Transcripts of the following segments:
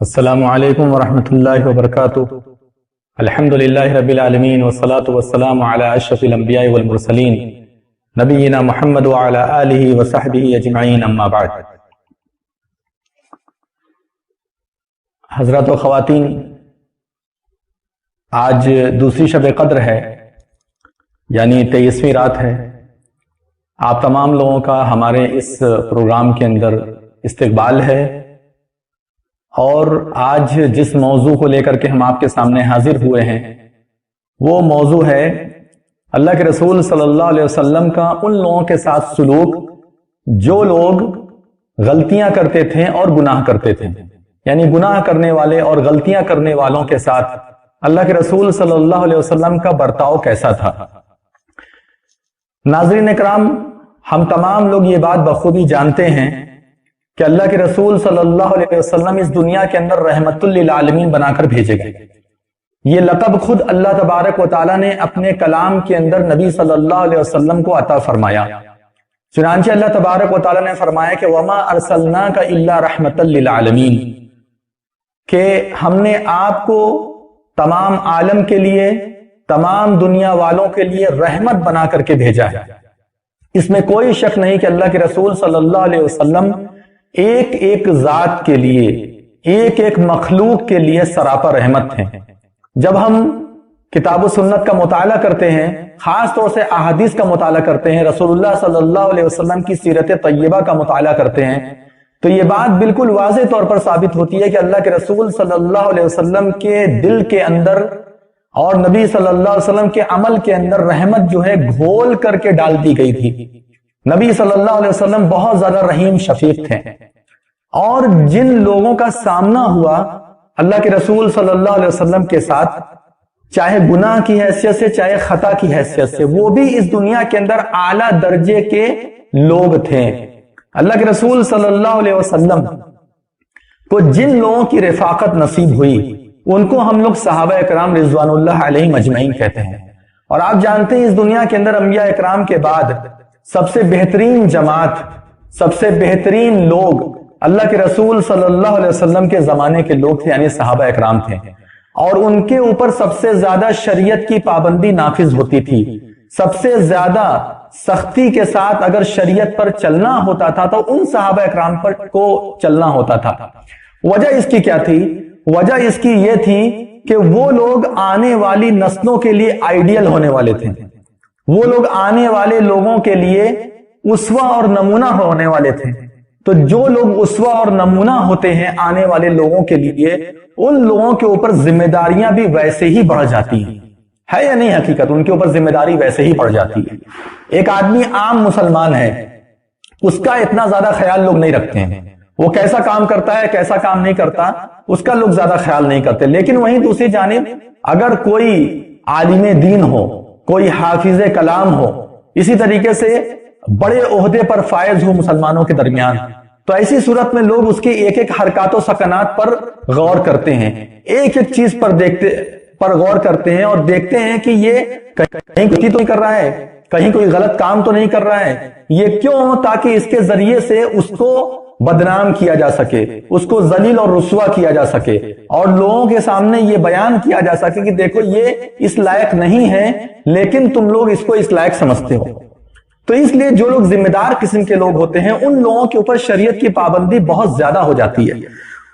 السلام علیکم ورحمۃ اللہ وبرکاتہ۔ الحمدللہ رب العالمین والصلاة والسلام علی اشرف الانبیاء والمرسلین نبینا محمد وعلی آلہ وصحبہ اجمعین، اما بعد۔ حضرات و خواتین، آج دوسری شب قدر ہے، یعنی 23ویں رات ہے۔ آپ تمام لوگوں کا ہمارے اس پروگرام کے اندر استقبال ہے، اور آج جس موضوع کو لے کر کے ہم آپ کے سامنے حاضر ہوئے ہیں وہ موضوع ہے اللہ کے رسول صلی اللہ علیہ وسلم کا ان لوگوں کے ساتھ سلوک جو لوگ غلطیاں کرتے تھے اور گناہ کرتے تھے، یعنی گناہ کرنے والے اور غلطیاں کرنے والوں کے ساتھ اللہ کے رسول صلی اللہ علیہ وسلم کا برتاؤ کیسا تھا۔ ناظرین اکرام، ہم تمام لوگ یہ بات بخوبی جانتے ہیں کہ اللہ کے رسول صلی اللہ علیہ وسلم اس دنیا کے اندر رحمت للعالمین بنا کر بھیجے گئے۔ یہ لقب خود اللہ تبارک و تعالیٰ نے اپنے کلام کے اندر نبی صلی اللہ علیہ وسلم کو عطا فرمایا۔ چنانچہ اللہ تبارک و تعالیٰ نے فرمایا کہ وَمَا أَرْسَلْنَاكَ إِلَّا رَحْمَةً لِلْعَالَمِينَ، کہ ہم نے آپ کو تمام عالم کے لیے، تمام دنیا والوں کے لیے رحمت بنا کر کے بھیجا ہے۔ اس میں کوئی شک نہیں کہ اللہ کے رسول صلی اللہ علیہ وسلم ایک ایک ذات کے لیے، ایک ایک مخلوق کے لیے سراپا رحمت ہیں۔ جب ہم کتاب و سنت کا مطالعہ کرتے ہیں، خاص طور سے احادیث کا مطالعہ کرتے ہیں، رسول اللہ صلی اللہ علیہ وسلم کی سیرت طیبہ کا مطالعہ کرتے ہیں، تو یہ بات بالکل واضح طور پر ثابت ہوتی ہے کہ اللہ کے رسول صلی اللہ علیہ وسلم کے دل کے اندر اور نبی صلی اللہ علیہ وسلم کے عمل کے اندر رحمت جو ہے گھول کر کے ڈال دی گئی تھی۔ نبی صلی اللہ علیہ وسلم بہت زیادہ رحیم شفیق تھے، اور جن لوگوں کا سامنا ہوا اللہ کے رسول صلی اللہ علیہ وسلم کے ساتھ، چاہے گناہ کی حیثیت سے چاہے خطا کی حیثیت سے، وہ بھی اس دنیا کے اندر اعلیٰ درجے کے لوگ تھے۔ اللہ کے رسول صلی اللہ علیہ وسلم کو جن لوگوں کی رفاقت نصیب ہوئی ان کو ہم لوگ صحابہ اکرام رضوان اللہ علیہم اجمعین کہتے ہیں۔ اور آپ جانتے ہیں اس دنیا کے اندر انبیاء اکرام کے بعد سب سے بہترین جماعت، سب سے بہترین لوگ اللہ کے رسول صلی اللہ علیہ وسلم کے زمانے کے لوگ تھے، یعنی صحابہ اکرام تھے، اور ان کے اوپر سب سے زیادہ شریعت کی پابندی نافذ ہوتی تھی۔ سب سے زیادہ سختی کے ساتھ اگر شریعت پر چلنا ہوتا تھا تو ان صحابہ اکرام پر کو چلنا ہوتا تھا۔ وجہ اس کی کیا تھی؟ وجہ اس کی یہ تھی کہ وہ لوگ آنے والی نسلوں کے لیے آئیڈیل ہونے والے تھے، وہ لوگ آنے والے لوگوں کے لیے اسوہ اور نمونہ ہونے والے تھے۔ تو جو لوگ اسوہ اور نمونہ ہوتے ہیں آنے والے لوگوں کے لیے، ان لوگوں کے اوپر ذمہ داریاں بھی ویسے ہی بڑھ جاتی ہیں، ہے یا نہیں؟ حقیقت ان کے اوپر ذمہ داری ویسے ہی بڑھ جاتی ہے۔ ایک آدمی عام مسلمان ہے، اس کا اتنا زیادہ خیال لوگ نہیں رکھتے ہیں، وہ کیسا کام کرتا ہے کیسا کام نہیں کرتا اس کا لوگ زیادہ خیال نہیں کرتے۔ لیکن وہیں دوسری جانب اگر کوئی عالم دین ہو، کوئی حافظ کلام ہو، اسی طریقے سے بڑے عہدے پر فائز ہو مسلمانوں کے درمیان، تو ایسی صورت میں لوگ اس کی ایک ایک حرکات و سکنات پر غور کرتے ہیں، ایک ایک چیز پر غور کرتے ہیں اور دیکھتے ہیں کہ یہ کہیں غلطی تو نہیں کر رہا ہے، کہیں کوئی غلط کام تو نہیں کر رہا ہے، یہ کیوں؟ تاکہ اس کے ذریعے سے اس کو بدنام کیا جا سکے، اس کو ذلیل اور رسوا کیا جا سکے، اور لوگوں کے سامنے یہ بیان کیا جا سکے کہ دیکھو یہ اس لائق نہیں ہے لیکن تم لوگ اس کو اس لائق سمجھتے ہو۔ تو اس لیے جو لوگ ذمہ دار قسم کے لوگ ہوتے ہیں ان لوگوں کے اوپر شریعت کی پابندی بہت زیادہ ہو جاتی ہے۔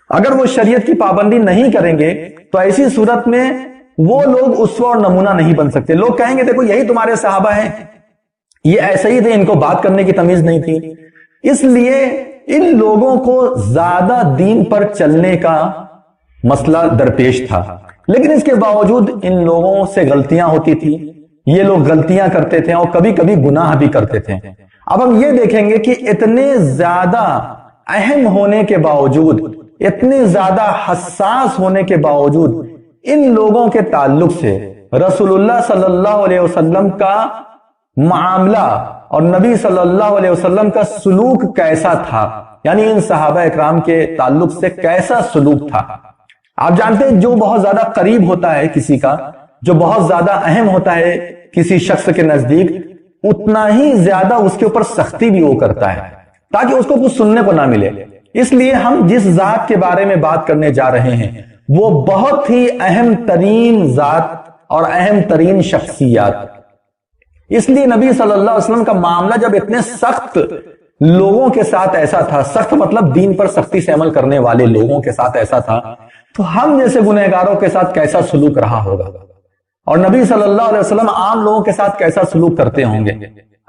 اگر وہ شریعت کی پابندی نہیں کریں گے تو ایسی صورت میں وہ لوگ اسوہ اور نمونہ نہیں بن سکتے۔ لوگ کہیں گے دیکھو یہی تمہارے صحابہ ہیں، یہ ایسے ہی تھے، ان کو بات کرنے کی تمیز نہیں تھی۔ اس لیے ان لوگوں کو زیادہ دین پر چلنے کا مسئلہ درپیش تھا، لیکن اس کے باوجود ان لوگوں سے غلطیاں ہوتی تھی، یہ لوگ غلطیاں کرتے تھے اور کبھی کبھی گناہ بھی کرتے تھے۔ اب ہم یہ دیکھیں گے کہ اتنے زیادہ اہم ہونے کے باوجود، اتنے زیادہ حساس ہونے کے باوجود، ان لوگوں کے تعلق سے رسول اللہ صلی اللہ علیہ وسلم کا معاملہ اور نبی صلی اللہ علیہ وسلم کا سلوک کیسا تھا، یعنی ان صحابہ اکرام کے تعلق سے کیسا سلوک تھا۔ آپ جانتے ہیں جو بہت زیادہ قریب ہوتا ہے کسی کا، جو بہت زیادہ اہم ہوتا ہے کسی شخص کے نزدیک، اتنا ہی زیادہ اس کے اوپر سختی بھی وہ کرتا ہے تاکہ اس کو کچھ سننے کو نہ ملے۔ اس لیے ہم جس ذات کے بارے میں بات کرنے جا رہے ہیں وہ بہت ہی اہم ترین ذات اور اہم ترین شخصیات. اس لیے نبی صلی اللہ علیہ وسلم کا معاملہ جب اتنے سخت لوگوں کے ساتھ ایسا تھا، سخت مطلب دین پر سختی سے عمل کرنے والے لوگوں کے ساتھ ایسا تھا، تو ہم جیسے گنہگاروں کے ساتھ کیسا سلوک رہا ہوگا، اور نبی صلی اللہ علیہ وسلم عام لوگوں کے ساتھ کیسا سلوک کرتے ہوں گے،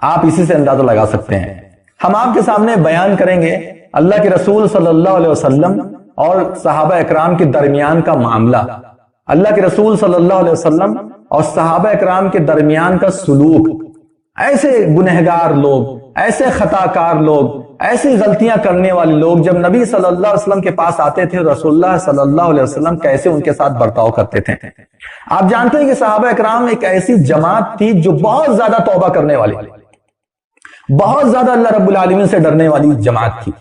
آپ اسی سے اندازہ لگا سکتے ہیں. ہم آپ کے سامنے بیان کریں گے اللہ کے رسول صلی اللہ علیہ وسلم اور صحابہ اکرام کے درمیان کا معاملہ، اللہ کے رسول صلی اللہ علیہ وسلم اور صحابہ اکرام کے درمیان کا سلوک. ایسے گنہگار لوگ، ایسے خطا کار لوگ، ایسی غلطیاں کرنے والے لوگ جب نبی صلی اللہ علیہ وسلم کے پاس آتے تھے، رسول اللہ صلی اللہ علیہ وسلم کیسے ان کے ساتھ برتاؤ کرتے تھے. آپ جانتے ہیں کہ صحابہ اکرام ایک ایسی جماعت تھی جو بہت زیادہ توبہ کرنے والی، بہت زیادہ اللہ رب العالمین سے ڈرنے والی جماعت تھی.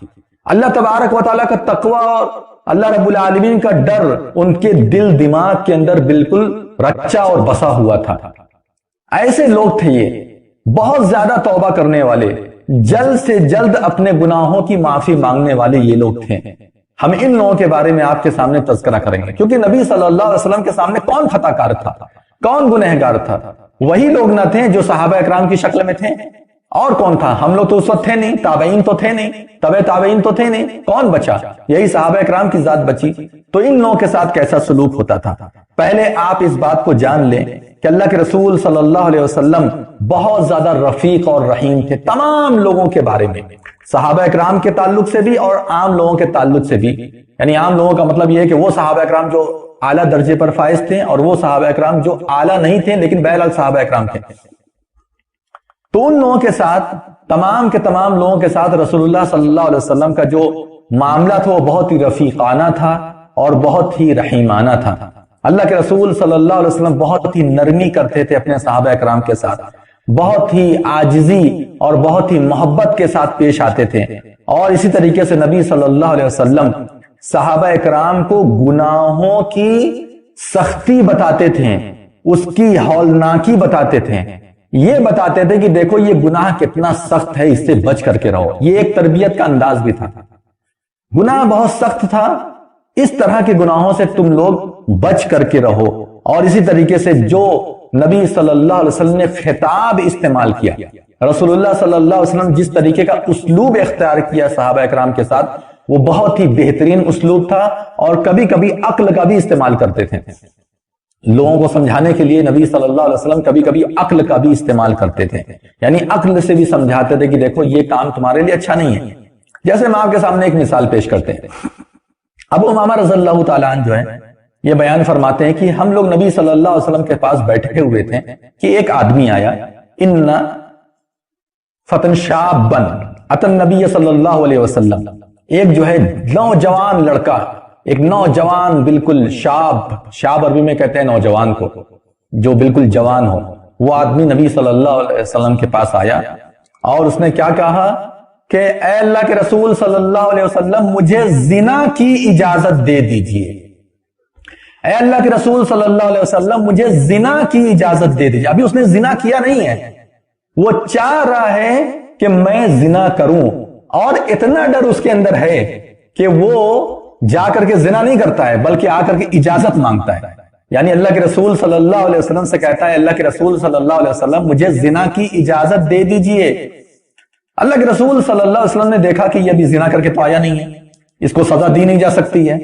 اللہ تبارک و تعالیٰ کا تقوی اور اللہ رب العالمین کا ڈر ان کے دل دماغ کے اندر بالکل رچا اور بسا ہوا تھا. ایسے لوگ تھے، یہ بہت زیادہ توبہ کرنے والے، جلد سے جلد اپنے گناہوں کی معافی مانگنے والے یہ لوگ تھے. ہم ان لوگوں کے بارے میں آپ کے سامنے تذکرہ کریں گے، کیونکہ نبی صلی اللہ علیہ وسلم کے سامنے کون خطا کار تھا، کون گنہگار تھا؟ وہی لوگ نہ تھے جو صحابہ اکرام کی شکل میں تھے، اور کون تھا؟ ہم لوگ تو اس وقت تھے نہیں، تابعین تو تھے نہیں، تبع تابعین تو تھے نہیں، کون بچا؟ یہی صحابہ اکرام کی ذات بچی. تو ان لوگوں کے ساتھ کیسا سلوک ہوتا تھا؟ پہلے آپ اس بات کو جان لیں کہ اللہ کے رسول صلی اللہ علیہ وسلم بہت زیادہ رفیق اور رحیم تھے تمام لوگوں کے بارے میں، صحابہ اکرام کے تعلق سے بھی اور عام لوگوں کے تعلق سے بھی. یعنی عام لوگوں کا مطلب یہ ہے کہ وہ صحابہ اکرام جو اعلیٰ درجے پر فائز تھے اور وہ صحابہ اکرام جو اعلیٰ نہیں تھے لیکن بہرحال صحابہ اکرام تھے. تو ان لوگوں کے ساتھ، تمام کے تمام لوگوں کے ساتھ رسول اللہ صلی اللہ علیہ وسلم کا جو معاملہ تھا وہ بہت ہی رفیقانہ تھا اور بہت ہی رحیمانہ تھا. اللہ کے رسول صلی اللہ علیہ وسلم بہت ہی نرمی کرتے تھے اپنے صحابہ اکرام کے ساتھ، بہت ہی عاجزی اور بہت ہی محبت کے ساتھ پیش آتے تھے. اور اسی طریقے سے نبی صلی اللہ علیہ وسلم صحابہ اکرام کو گناہوں کی سختی بتاتے تھے، اس کی ہولناکی بتاتے تھے، یہ بتاتے تھے کہ دیکھو یہ گناہ کتنا سخت ہے، اس سے بچ کر کے رہو. یہ ایک تربیت کا انداز بھی تھا. گناہ بہت سخت تھا، اس طرح کے گناہوں سے تم لوگ بچ کر کے رہو. اور اسی طریقے سے جو نبی صلی اللہ علیہ وسلم نے خطاب استعمال کیا، رسول اللہ صلی اللہ علیہ وسلم جس طریقے کا اسلوب اختیار کیا صحابہ اکرام کے ساتھ، وہ بہت ہی بہترین اسلوب تھا. اور کبھی کبھی عقل کا بھی استعمال کرتے تھے. لوگوں کو سمجھانے کے لیے نبی صلی اللہ علیہ وسلم کبھی کبھی عقل کا بھی استعمال کرتے تھے، یعنی عقل سے بھی سمجھاتے تھے کہ دیکھو یہ کام تمہارے لیے اچھا نہیں ہے. جیسے ہم آپ کے سامنے ایک مثال پیش کرتے ہیں. ابو امامہ رضی اللہ تعالیٰ عنہ جو ہے یہ بیان فرماتے ہیں کہ ہم لوگ نبی صلی اللہ علیہ وسلم کے پاس بیٹھے ہوئے تھے کہ ایک آدمی آیا، ان فتن شابن اتن نبی صلی اللہ علیہ وسلم، ایک جو ہے نوجوان لڑکا، ایک نوجوان بالکل شاب عربی میں کہتے ہیں نوجوان کو جو بالکل جوان ہو، وہ آدمی نبی صلی اللہ علیہ وسلم کے پاس آیا اور اس نے کیا کہا کہ اے اللہ کے رسول صلی اللہ علیہ وسلم مجھے زنا کی اجازت دے دیجئے. اے اللہ کے رسول صلی اللہ علیہ وسلم مجھے زنا کی اجازت دے دیجئے. ابھی اس نے زنا کیا نہیں ہے، وہ چاہ رہا ہے کہ میں زنا کروں، اور اتنا ڈر اس کے اندر ہے کہ وہ جا کر کے زنا نہیں کرتا ہے بلکہ آ کر کے اجازت مانگتا ہے. یعنی اللہ کے رسول صلی اللہ علیہ وسلم سے کہتا ہے اللہ کے رسول صلی اللہ علیہ وسلم مجھے زنا کی اجازت دے دیجئے. اللہ کے رسول صلی اللہ علیہ وسلم نے دیکھا کہ یہ ابھی زنا کر کے تو آیا نہیں ہے، اس کو سزا دی نہیں جا سکتی ہے،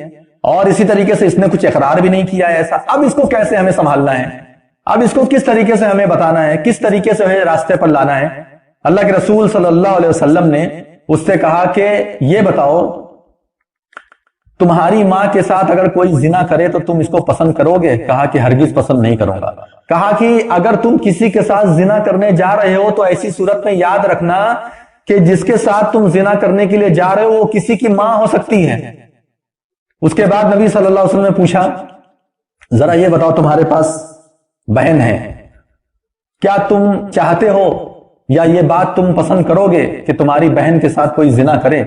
اور اسی طریقے سے اس نے کچھ اقرار بھی نہیں کیا ہے ایسا. اب اس کو کیسے ہمیں سنبھالنا ہے، اب اس کو کس طریقے سے ہمیں بتانا ہے، کس طریقے سے ہمیں راستے پر لانا ہے. اللہ کے رسول صلی اللہ علیہ وسلم نے اس سے کہا کہ یہ بتاؤ تمہاری ماں کے ساتھ اگر کوئی زنا کرے تو تم اس کو پسند کرو گے؟ کہا کہ ہرگز پسند نہیں کروں گا. کہا کہ اگر تم کسی کے ساتھ زنا کرنے جا رہے ہو تو ایسی صورت میں یاد رکھنا کہ جس کے ساتھ تم زنا کرنے کے لیے جا رہے ہو وہ کسی کی ماں ہو سکتی ہے. اس کے بعد نبی صلی اللہ علیہ وسلم نے پوچھا ذرا یہ بتاؤ تمہارے پاس بہن ہے، کیا تم چاہتے ہو یا یہ بات تم پسند کرو گے کہ تمہاری بہن کے ساتھ کوئی زنا کرے؟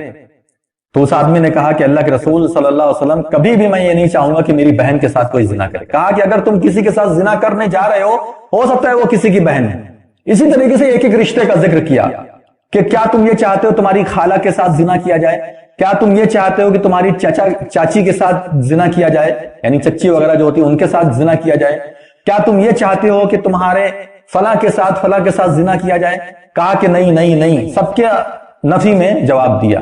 تو اس آدمی نے کہا کہ اللہ کے رسول صلی اللہ علیہ وسلم کبھی بھی میں یہ نہیں چاہوں گا کہ میری بہن کے ساتھ کوئی زنا کرے. کہا کہ اگر تم کسی کے ساتھ زنا کرنے جا رہے ہو سکتا ہے وہ کسی کی بہن ہے. اسی طریقے سے ایک ایک رشتے کا ذکر کیا کہ کیا تم یہ چاہتے ہو تمہاری خالہ کے ساتھ زنا کیا جائے؟ کیا تم یہ چاہتے ہو کہ تمہاری چاچی کے ساتھ زنا کیا جائے، یعنی چچی وغیرہ جو ہوتی ہے ان کے ساتھ زنا کیا جائے؟ کیا تم یہ چاہتے ہو کہ تمہارے فلاں کے ساتھ زنا کیا جائے؟ کہا کہ نہیں نہیں نہیں، سب کے نفی میں جواب دیا۔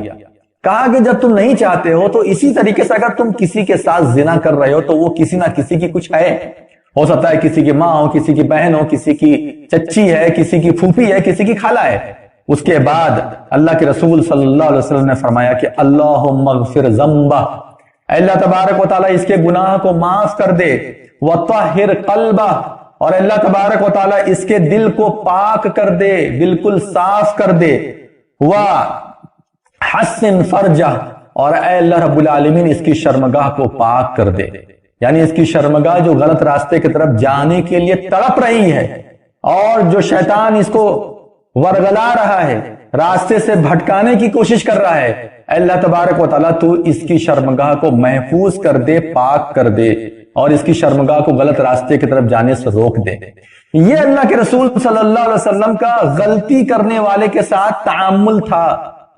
کہا کہ جب تم نہیں چاہتے ہو تو اسی طریقے سے اگر تم کسی کے ساتھ زنا کر رہے ہو تو وہ کسی نہ کسی کی کچھ ہے، ہو سکتا ہے کسی کی ماں ہو، کسی کی بہن ہو، کسی کی چچی ہے، کسی کی پھوپھی ہے، کسی کی خالہ ہے۔ اس کے بعد اللہ کے رسول صلی اللہ علیہ وسلم نے فرمایا کہ اللہم اغفر ذنبہ، اللہ تبارک و تعالیٰ اس کے گناہ کو معاف کر دے، وطہر قلبہ، اور اللہ تبارک و تعالیٰ اس کے دل کو پاک کر دے، بالکل صاف کر دے، وحسن فرجہ، اور اے اللہ رب العالمین اس کی شرمگاہ کو پاک کر دے، یعنی اس کی شرمگاہ جو غلط راستے کی طرف جانے کے لیے تڑپ رہی ہے اور جو شیطان اس کو ورگلا رہا ہے، راستے سے بھٹکانے کی کوشش کر رہا ہے، اللہ تبارک و تعالیٰ تو اس کی شرمگاہ کو محفوظ کر دے، پاک کر دے، اور اس کی شرمگاہ کو غلط راستے کی طرف جانے سے روک دے۔ یہ اللہ کے رسول صلی اللہ علیہ وسلم کا غلطی کرنے والے کے ساتھ تعامل تھا،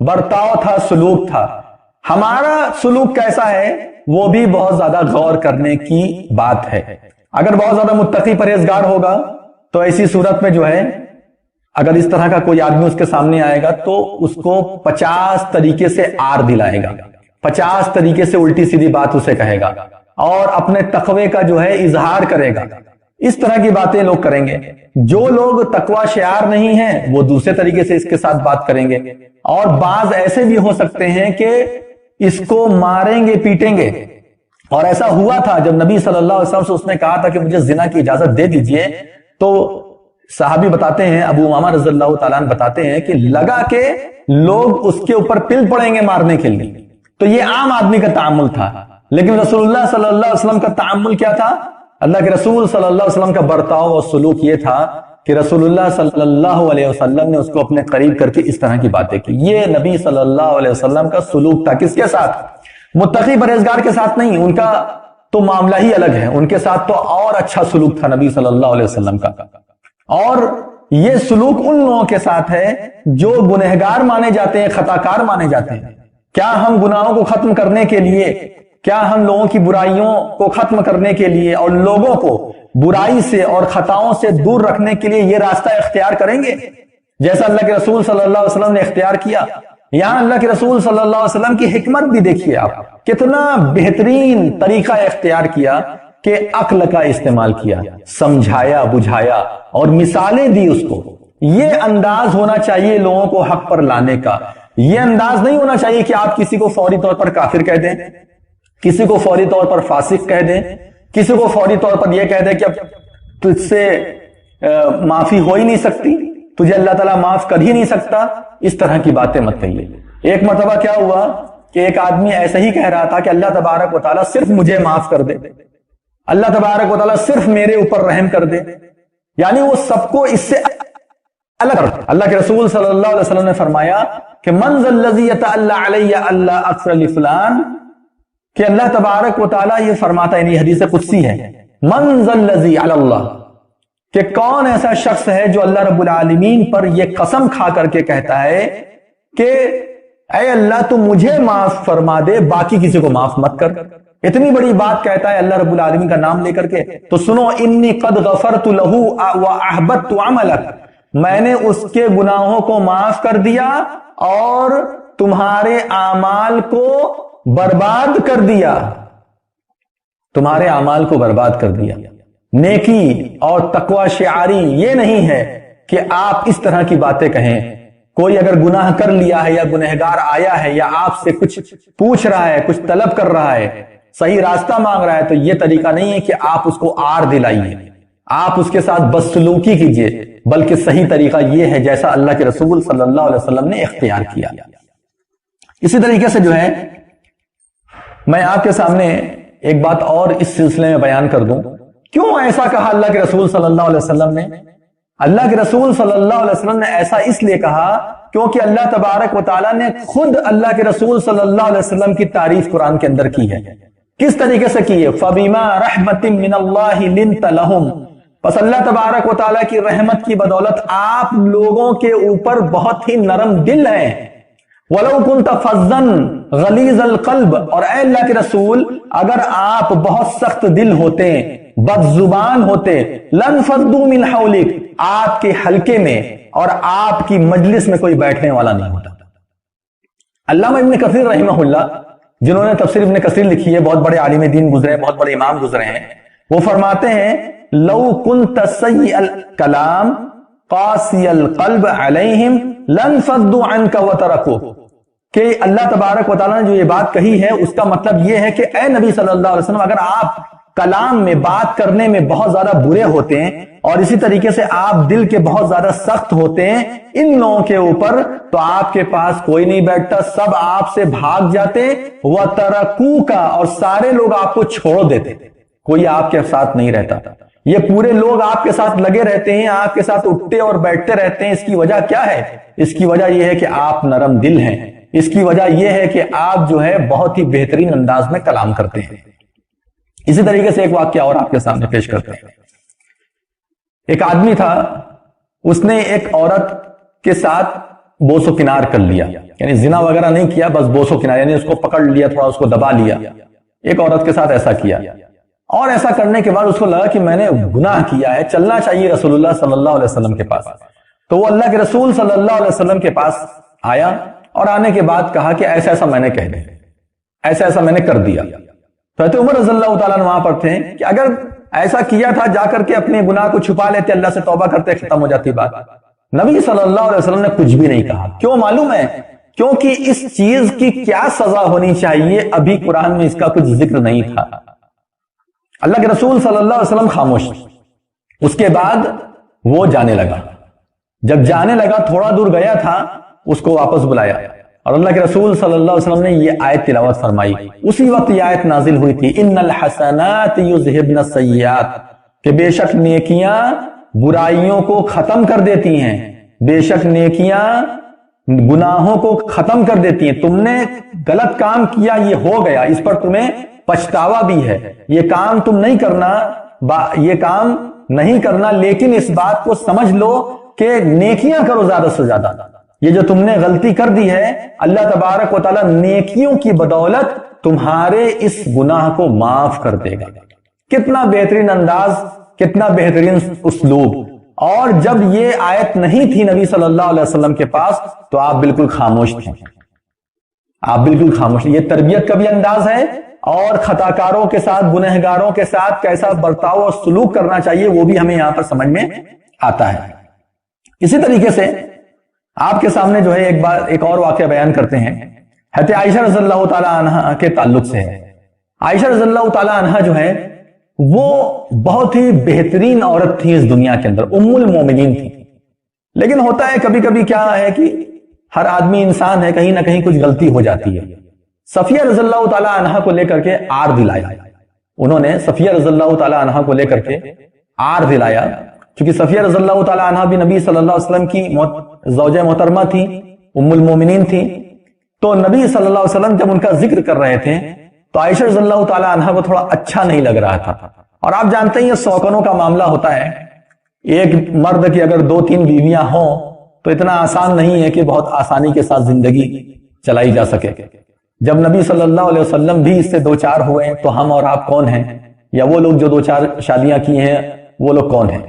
برتاؤ تھا، سلوک تھا۔ ہمارا سلوک کیسا ہے وہ بھی بہت زیادہ غور کرنے کی بات ہے۔ اگر بہت زیادہ متقی پرہیزگار ہوگا تو ایسی صورت میں جو ہے اگر اس طرح کا کوئی آدمی اس کے سامنے آئے گا تو اس کو 50 طریقے سے آر دلائے گا، 50 طریقے سے الٹی سیدھی بات اسے کہے گا، اور اپنے تقوی کا جو ہے اظہار کرے گا۔ اس طرح کی باتیں لوگ کریں گے۔ جو لوگ تقوی شعار نہیں ہیں وہ دوسرے طریقے سے اس کے ساتھ بات کریں گے، اور بعض ایسے بھی ہو سکتے ہیں کہ اس کو ماریں گے، پیٹیں گے۔ اور ایسا ہوا تھا جب نبی صلی اللہ علیہ وسلم سے اس نے کہا تھا کہ مجھے زنا کی اجازت دے دیجئے، تو صحابی بتاتے ہیں، ابو امامہ رضی اللہ تعالیٰ عنہ بتاتے ہیں کہ لگا کہ لوگ اس کے اوپر پل پڑیں گے مارنے کے لیے۔ تو یہ عام آدمی کا تعامل تھا، لیکن رسول اللہ صلی اللہ علیہ وسلم کا تعامل کیا تھا؟ اللہ کے رسول صلی اللہ علیہ وسلم کا برتاؤ اور سلوک یہ تھا کہ رسول اللہ صلی اللہ علیہ وسلم نے اس کو اپنے قریب کر کے اس طرح کی باتیں کی۔ یہ نبی صلی اللہ علیہ وسلم کا سلوک تھا۔ کس کے ساتھ؟ متقی پرہیزگار کے ساتھ نہیں، ان کا تو معاملہ ہی الگ ہے، ان کے ساتھ تو اور اچھا سلوک تھا نبی صلی اللہ علیہ وسلم کا۔ اور یہ سلوک ان لوگوں کے ساتھ ہے جو گنہگار مانے جاتے ہیں، خطاکار مانے جاتے ہیں۔ کیا ہم گناہوں کو ختم کرنے کے لیے، کیا ہم لوگوں کی برائیوں کو ختم کرنے کے لیے اور لوگوں کو برائی سے اور خطاؤں سے دور رکھنے کے لیے یہ راستہ اختیار کریں گے جیسا اللہ کے رسول صلی اللہ علیہ وسلم نے اختیار کیا؟ یہاں اللہ کے رسول صلی اللہ علیہ وسلم کی حکمت بھی دیکھیے آپ، کتنا بہترین طریقہ اختیار کیا کہ عقل کا استعمال کیا، سمجھایا، بجھایا اور مثالیں دی اس کو۔ یہ انداز ہونا چاہیے لوگوں کو حق پر لانے کا۔ یہ انداز نہیں ہونا چاہیے کہ آپ کسی کو فوری طور پر کافر کہہ دیں، کسی کو فوری طور پر فاسق کہہ دیں، کسی کو فوری طور پر یہ کہہ دیں کہ اب تجھ سے معافی ہو ہی نہیں سکتی، تجھے اللہ تعالیٰ معاف کر ہی نہیں سکتا۔ اس طرح کی باتیں مت کہیے۔ ایک مرتبہ کیا ہوا کہ ایک آدمی ایسا ہی کہہ رہا تھا کہ اللہ تبارک و تعالیٰ صرف مجھے معاف کر دے، اللہ تبارک و تعالیٰ صرف میرے اوپر رحم کر دے، یعنی وہ سب کو اس سے الگ۔ اللہ کے رسول صلی اللہ علیہ وسلم نے فرمایا کہ من ذا الذی یتألی علی الا اغفر لفلان، کہ اللہ تبارک و تعالیٰ یہ فرماتا ہے، یعنی حدیث قدسی ہے، من ذا الذی علی اللہ، کہ کون ایسا شخص ہے جو اللہ رب العالمین پر یہ قسم کھا کر کے کہتا ہے کہ اے اللہ تو مجھے معاف فرما دے، باقی کسی کو معاف مت کر۔ اتنی بڑی بات کہتا ہے اللہ رب العالمین کا نام لے کر کے۔ تو سنو، انی قد غفرت لہ واحبطت عملک، میں نے اس کے گناہوں کو معاف کر دیا اور تمہارے اعمال کو برباد کر دیا، تمہارے اعمال کو برباد کر دیا۔ نیکی اور تقوی شعاری یہ نہیں ہے کہ آپ اس طرح کی باتیں کہیں۔ کوئی اگر گناہ کر لیا ہے یا گنہگار آیا ہے یا آپ سے کچھ پوچھ رہا ہے، کچھ طلب کر رہا ہے، صحیح راستہ مانگ رہا ہے، تو یہ طریقہ نہیں ہے کہ آپ اس کو آر دلائیے، آپ اس کے ساتھ بدسلوکی کیجئے، بلکہ صحیح طریقہ یہ ہے جیسا اللہ کے رسول صلی اللہ علیہ وسلم نے اختیار کیا۔ اسی طریقے سے جو ہے میں آپ کے سامنے ایک بات اور اس سلسلے میں بیان کر دوں۔ کیوں ایسا کہا اللہ کے رسول صلی اللہ علیہ وسلم نے؟ اللہ کے رسول صلی اللہ علیہ وسلم نے ایسا اس لیے کہا کیونکہ اللہ تبارک و تعالیٰ نے خود اللہ کے رسول صلی اللہ علیہ وسلم کی تعریف قرآن کے اندر کی ہے۔ کس طریقے سے کی ہے؟ فَبِمَا رَحْمَةٍ مِّنَ اللَّهِ لِنْتَ لَهُمْ، پس اللہ تبارک و تعالیٰ کی رحمت کی بدولت آپ لوگوں کے اوپر بہت ہی نرم دل ہیں، وَلَوْ كُنْتَ فَظًّا غَلِيظَ الْقَلْبِ، اور اے اللہ کے رسول اگر آپ بہت سخت دل ہوتے، بد زبان ہوتے، لَنْفَضُّوا مِنْ حَوْلِكَ، آپ کے حلقے میں اور آپ کی مجلس میں کوئی بیٹھنے والا نہیں ہوتا۔ علامہ ابن کثیر رحمہ اللہ، جنہوں نے تفسیر ابن کثیر لکھی ہے، بہت بڑے عالم دین گزرے، بہت بڑے امام گزرے ہیں، وہ فرماتے ہیں لَوْ كُنْتَ سَيِّئَ الْكَلَامِ قَاسِيَ الْقَلْبِ عَلَيْهِمْ لَنْفَضُّوا عَنْكَ وَتَرَكُوكَ، کہ اللہ تبارک و تعالیٰ نے جو یہ بات کہی ہے اس کا مطلب یہ ہے کہ اے نبی صلی اللہ علیہ وسلم اگر آپ کلام میں، بات کرنے میں بہت زیادہ برے ہوتے ہیں اور اسی طریقے سے آپ دل کے بہت زیادہ سخت ہوتے ہیں ان لوگوں کے اوپر، تو آپ کے پاس کوئی نہیں بیٹھتا، سب آپ سے بھاگ جاتے، وَتَرَكُوكَ، اور سارے لوگ آپ کو چھوڑ دیتے، کوئی آپ کے ساتھ نہیں رہتا۔ یہ پورے لوگ آپ کے ساتھ لگے رہتے ہیں، آپ کے ساتھ اٹھتے اور بیٹھتے رہتے ہیں، اس کی وجہ کیا ہے؟ اس کی وجہ یہ ہے کہ آپ نرم دل ہیں، اس کی وجہ یہ ہے کہ آپ جو ہے بہت ہی بہترین انداز میں کلام کرتے ہیں۔ اسی طریقے سے ایک واقعہ اور آپ کے سامنے پیش کرتے ہیں۔ ایک آدمی تھا، اس نے ایک عورت کے ساتھ بوس و کنار کر لیا، یعنی زنا وغیرہ نہیں کیا، بس بوس و کنار، یعنی اس کو پکڑ لیا، تھوڑا اس کو دبا لیا، ایک عورت کے ساتھ ایسا کیا، اور ایسا کرنے کے بعد اس کو لگا کہ میں نے گناہ کیا ہے، چلنا چاہیے رسول اللہ صلی اللہ علیہ وسلم کے پاس۔ تو وہ اللہ کے رسول صلی اللہ علیہ وسلم کے پاس آیا اور آنے کے بعد کہا کہ ایسا ایسا میں نے کہہ دیا، ایسا ایسا میں نے کر دیا۔ حضرت عمر رضی اللہ تعالیٰ وہاں پر تھے کہ اگر ایسا کیا تھا جا کر کے اپنے گناہ کو چھپا لیتے، اللہ سے توبہ کرتے، ختم ہو جاتی بات۔ نبی صلی اللہ علیہ وسلم نے کچھ بھی نہیں کہا۔ کیوں معلوم ہے؟ کیونکہ اس چیز کی کیا سزا ہونی چاہیے ابھی قرآن میں اس کا کچھ ذکر نہیں تھا۔ اللہ کے رسول صلی اللہ علیہ وسلم خاموش، اس کے بعد وہ جانے لگا، جب جانے لگا تھوڑا دور گیا تھا، اس کو واپس بلایا اور اللہ کے رسول صلی اللہ علیہ وسلم نے یہ آیت تلاوت فرمائی۔ اسی وقت یہ آیت نازل ہوئی تھی، ان الحسنات یذہبن السیئات، کہ بے شک نیکیاں برائیوں کو ختم کر دیتی ہیں، بے شک نیکیاں گناہوں کو ختم کر دیتی ہیں۔ تم نے غلط کام کیا، یہ ہو گیا، اس پر تمہیں پچھتاوا بھی ہے، یہ کام تم نہیں کرنا، یہ کام نہیں کرنا، لیکن اس بات کو سمجھ لو کہ نیکیاں کرو زیادہ سے زیادہ۔ یہ جو تم نے غلطی کر دی ہے، اللہ تبارک و تعالیٰ نیکیوں کی بدولت تمہارے اس گناہ کو معاف کر دے گا۔ کتنا بہترین انداز، کتنا بہترین اسلوب۔ اور جب یہ آیت نہیں تھی نبی صلی اللہ علیہ وسلم کے پاس تو آپ بالکل خاموش تھے، آپ بالکل خاموش تھے۔ یہ تربیت کا بھی انداز ہے، اور خطاکاروں کے ساتھ، گنہگاروں کے ساتھ کیسا برتاؤ اور سلوک کرنا چاہیے وہ بھی ہمیں یہاں پر سمجھ میں آتا ہے۔ اسی طریقے سے آپ کے سامنے جو ہے ایک اور واقعہ بیان کرتے ہیں، حضرت عائشہ رضی اللہ تعالی عنہ کے تعلق سے ہے۔ عائشہ رضی اللہ تعالی عنہ جو ہے وہ بہت ہی بہترین عورت تھی اس دنیا کے اندر، ام المومنین تھی۔ لیکن ہوتا ہے کبھی کبھی کیا ہے کہ ہر آدمی انسان ہے، کہیں نہ کہیں کچھ غلطی ہو جاتی ہے۔ صفیہ رضی اللہ تعالی عنہ کو لے کر کے آر دلایا، انہوں نے صفیہ رضی اللہ تعالی عنہ کو لے کر کے آر دلایا، چونکہ صفیہ رضی اللہ تعالی عنہ بھی نبی صلی اللہ علیہ وسلم کی زوجہ محترمہ تھی، ام المومنین تھی۔ تو نبی صلی اللہ علیہ وسلم جب ان کا ذکر کر رہے تھے تو عائشہ رضی اللہ تعالی عنہ کو تھوڑا اچھا نہیں لگ رہا تھا۔ اور آپ جانتے ہیں یہ سوکنوں کا معاملہ ہوتا ہے، ایک مرد کی اگر 2-3 بیویاں ہوں تو اتنا آسان نہیں ہے کہ بہت آسانی کے ساتھ زندگی چلائی جا سکے۔ جب نبی صلی اللہ علیہ وسلم بھی اس سے 2-4 ہوئے تو ہم اور آپ کون ہیں، یا وہ لوگ جو 2-4 شادیاں کی ہیں وہ لوگ کون ہیں؟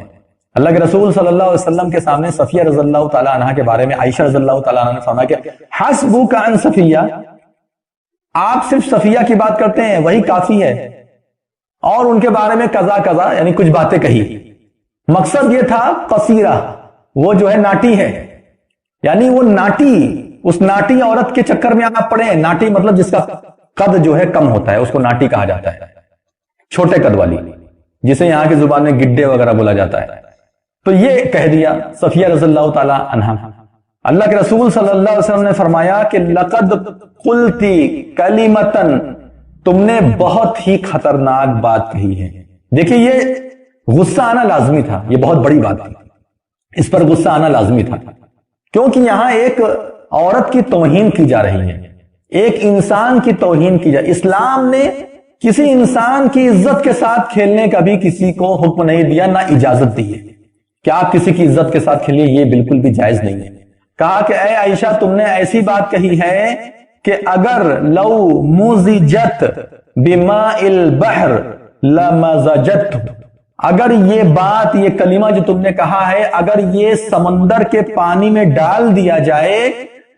اللہ کے رسول صلی اللہ علیہ وسلم کے سامنے صفیہ رضی اللہ تعالی عنہ کے بارے میں عائشہ رضی اللہ تعالی عنہ نے فرمایا کہ حسبک عن صفیہ، آپ صرف صفیہ کی بات کرتے ہیں وہی کافی ہے، اور ان کے بارے میں قضا قضا یعنی کچھ باتیں کہی۔ مقصد یہ تھا قصیرہ، وہ جو ہے ناٹی ہے، یعنی وہ ناٹی، اس ناٹی عورت کے چکر میں آپ پڑے۔ ناٹی مطلب جس کا قد جو ہے کم ہوتا ہے اس کو ناٹی کہا جاتا ہے، چھوٹے قد والی، جسے یہاں کی زبان میں گڈے وغیرہ بولا جاتا ہے۔ تو یہ کہہ دیا صفیہ رضی اللہ تعالی عنہ۔ اللہ کے رسول صلی اللہ علیہ وسلم نے فرمایا کہ لقد قلتی کلمتن، تم نے بہت ہی خطرناک بات کہی ہے۔ دیکھیں یہ غصہ آنا لازمی تھا، یہ بہت بڑی بات تھی، اس پر غصہ آنا لازمی تھا، کیونکہ یہاں ایک عورت کی توہین کی جا رہی ہے، ایک انسان کی توہین کی جا رہی ہے۔ اسلام نے کسی انسان کی عزت کے ساتھ کھیلنے کا بھی کسی کو حکم نہیں دیا، نہ اجازت دی ہے کہ آپ کسی کی عزت کے ساتھ کھیلیے، یہ بالکل بھی جائز نہیں ہے۔ کہا کہ اے عائشہ تم نے ایسی بات کہی ہے کہ اگر لو مزجت بماء البحر لمزجت، اگر یہ بات، یہ کلمہ جو تم نے کہا ہے، اگر یہ سمندر کے پانی میں ڈال دیا جائے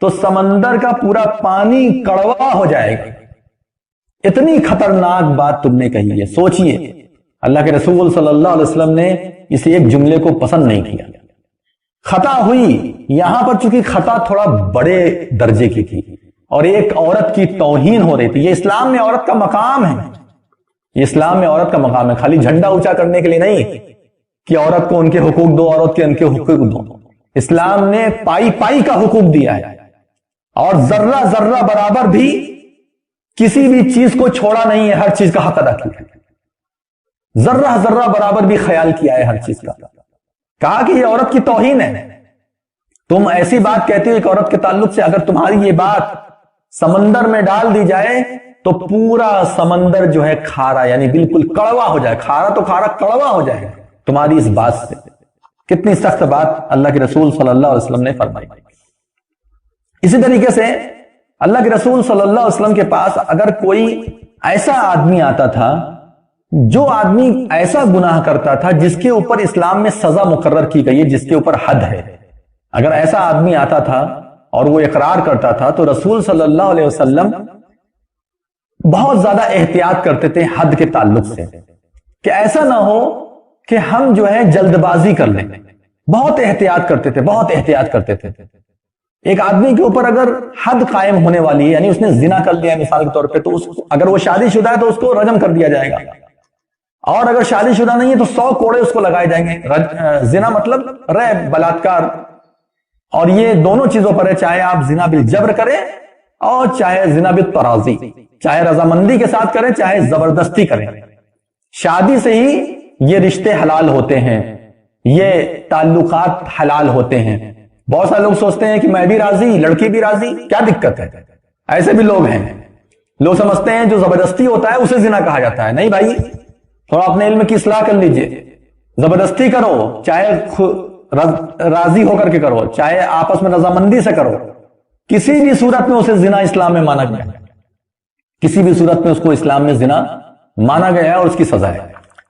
تو سمندر کا پورا پانی کڑوا ہو جائے گا۔ اتنی خطرناک بات تم نے کہی ہے۔ سوچئے اللہ کے رسول صلی اللہ علیہ وسلم نے اس ایک جملے کو پسند نہیں کیا۔ خطا ہوئی یہاں پر، چونکہ خطا تھوڑا بڑے درجے کی تھی اور ایک عورت کی توہین ہو رہی تھی۔ یہ اسلام میں عورت کا مقام ہے، یہ اسلام میں عورت کا مقام ہے، خالی جھنڈا اونچا کرنے کے لیے نہیں کہ عورت کو ان کے حقوق دو، عورت کے ان کے حقوق دو۔ اسلام نے پائی پائی کا حقوق دیا ہے اور ذرہ ذرہ برابر بھی کسی بھی چیز کو چھوڑا نہیں ہے، ہر چیز کا حق ادا کیا ہے، ذرہ ذرہ برابر بھی خیال کیا ہے ہر چیز کا۔ کہا کہ یہ عورت کی توہین ہے، تم ایسی بات کہتے ہو ایک عورت کے تعلق سے، اگر تمہاری یہ بات سمندر میں ڈال دی جائے تو پورا سمندر جو ہے کھارا، یعنی بالکل کڑوا ہو جائے، کھارا تو کھارا کڑوا ہو جائے تمہاری اس بات سے۔ کتنی سخت بات اللہ کے رسول صلی اللہ علیہ وسلم نے فرمائی۔ اسی طریقے سے اللہ کے رسول صلی اللہ علیہ وسلم کے پاس اگر کوئی ایسا آدمی آتا تھا، جو آدمی ایسا گناہ کرتا تھا جس کے اوپر اسلام میں سزا مقرر کی گئی ہے، جس کے اوپر حد ہے، اگر ایسا آدمی آتا تھا اور وہ اقرار کرتا تھا تو رسول صلی اللہ علیہ وسلم بہت زیادہ احتیاط کرتے تھے حد کے تعلق سے، کہ ایسا نہ ہو کہ ہم جو ہے جلد بازی کر لیں۔ بہت احتیاط کرتے تھے، بہت احتیاط کرتے تھے۔ ایک آدمی کے اوپر اگر حد قائم ہونے والی ہے، یعنی اس نے زنا کر لیا مثال کے طور پہ، تو اگر وہ شادی شدہ ہے تو اس کو رجم کر دیا جائے گا، اور اگر شادی شدہ نہیں ہے تو 100 کوڑے اس کو لگائے جائیں گے۔ زنا مطلب ریپ، بلاತ್ಕಾರ، اور یہ دونوں چیزوں پر ہے، چاہے آپ زنا بالجبر کریں اور چاہے زنا بالتراضی، چاہے رضامندی کے ساتھ کریں چاہے زبردستی کریں۔ شادی سے ہی یہ رشتے حلال ہوتے ہیں، یہ تعلقات حلال ہوتے ہیں۔ بہت سارے لوگ سوچتے ہیں کہ میں بھی راضی، لڑکی بھی راضی، کیا دقت ہے؟ ایسے بھی لوگ ہیں، لوگ سمجھتے ہیں جو زبردستی ہوتا ہے اسے زنا کہا جاتا ہے۔ نہیں بھائی، تھوڑا اپنے علم کی اصلاح کر لیجئے۔ زبردستی کرو، چاہے راضی ہو کر کے کرو، چاہے آپس میں رضامندی سے کرو، کسی بھی صورت میں اسے زنا اسلام میں مانا گیا ہے، کسی بھی صورت میں اس کو اسلام میں زنا مانا گیا ہے اور اس کی سزا ہے۔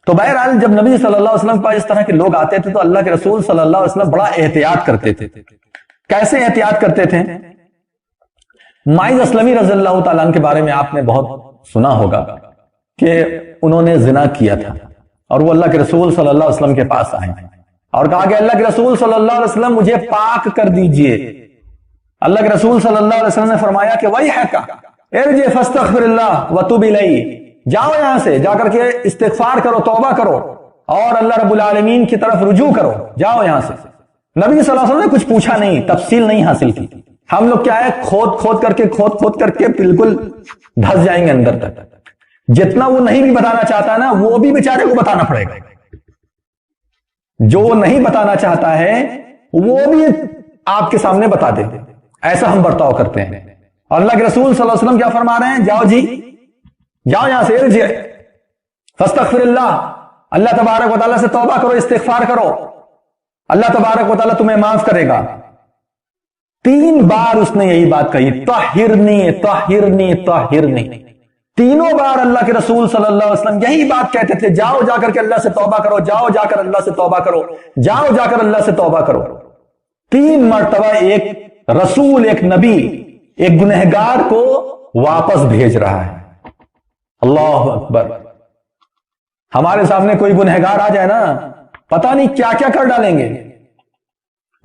تو بہرحال جب نبی صلی اللہ علیہ وسلم پر اس طرح کے لوگ آتے تھے تو اللہ کے رسول صلی اللہ علیہ وسلم بڑا احتیاط کرتے تھے۔ کیسے احتیاط کرتے تھے؟ ماعز اسلمی رضی اللہ تعالیٰ عنہ کے بارے میں آپ نے بہت سنا ہوگا کہ انہوں نے زنا کیا تھا اور وہ اللہ کے رسول صلی اللہ علیہ وسلم کے پاس آئے اور کہا کہ اللہ کے رسول صلی اللہ علیہ وسلم مجھے پاک کر دیجئے۔ اللہ کے رسول صلی اللہ علیہ وسلم نے فرمایا کہ وَيْحَكَ ارجع فاستغفر اللہ وتوب الیہ، جاؤ یہاں سے، جا کر کے استغفار کرو، توبہ کرو اور اللہ رب العالمین کی طرف رجوع کرو، جاؤ یہاں سے۔ نبی صلی اللہ علیہ وسلم نے کچھ پوچھا نہیں، تفصیل نہیں حاصل کی۔ ہم لوگ کیا ہے، کھود کر کے بالکل دھس جائیں گے اندر تک۔ جتنا وہ نہیں بھی بتانا چاہتا ہے نا، وہ بھی بیچارے کو بتانا پڑے گا۔ جو وہ نہیں بتانا چاہتا ہے وہ بھی آپ کے سامنے بتا دے، ایسا ہم برتاؤ کرتے ہیں۔ اور اللہ کے رسول صلی اللہ علیہ وسلم کیا فرما رہے ہیں؟ جاؤ جی، جاؤ یہاں سے، ارجع فاستغفر اللہ، اللہ تبارک و تعالیٰ سے توبہ کرو، استغفار کرو، اللہ تبارک و تعالیٰ تمہیں معاف کرے گا۔ 3 بار اس نے یہی بات کہی، طہرنی طہرنی طہرنی۔ تینوں بار اللہ کے رسول صلی اللہ علیہ وسلم یہی بات کہتے تھے، جاؤ جا کر کے اللہ سے توبہ کرو، جاؤ جا کر اللہ سے توبہ کرو، جاؤ جا کر اللہ سے توبہ کرو۔ 3 مرتبہ ایک رسول، ایک نبی ایک گنہگار کو واپس بھیج رہا ہے۔ اللہ اکبر۔ ہمارے سامنے کوئی گنہگار آ جائے نا، پتہ نہیں کیا کیا کر ڈالیں گے۔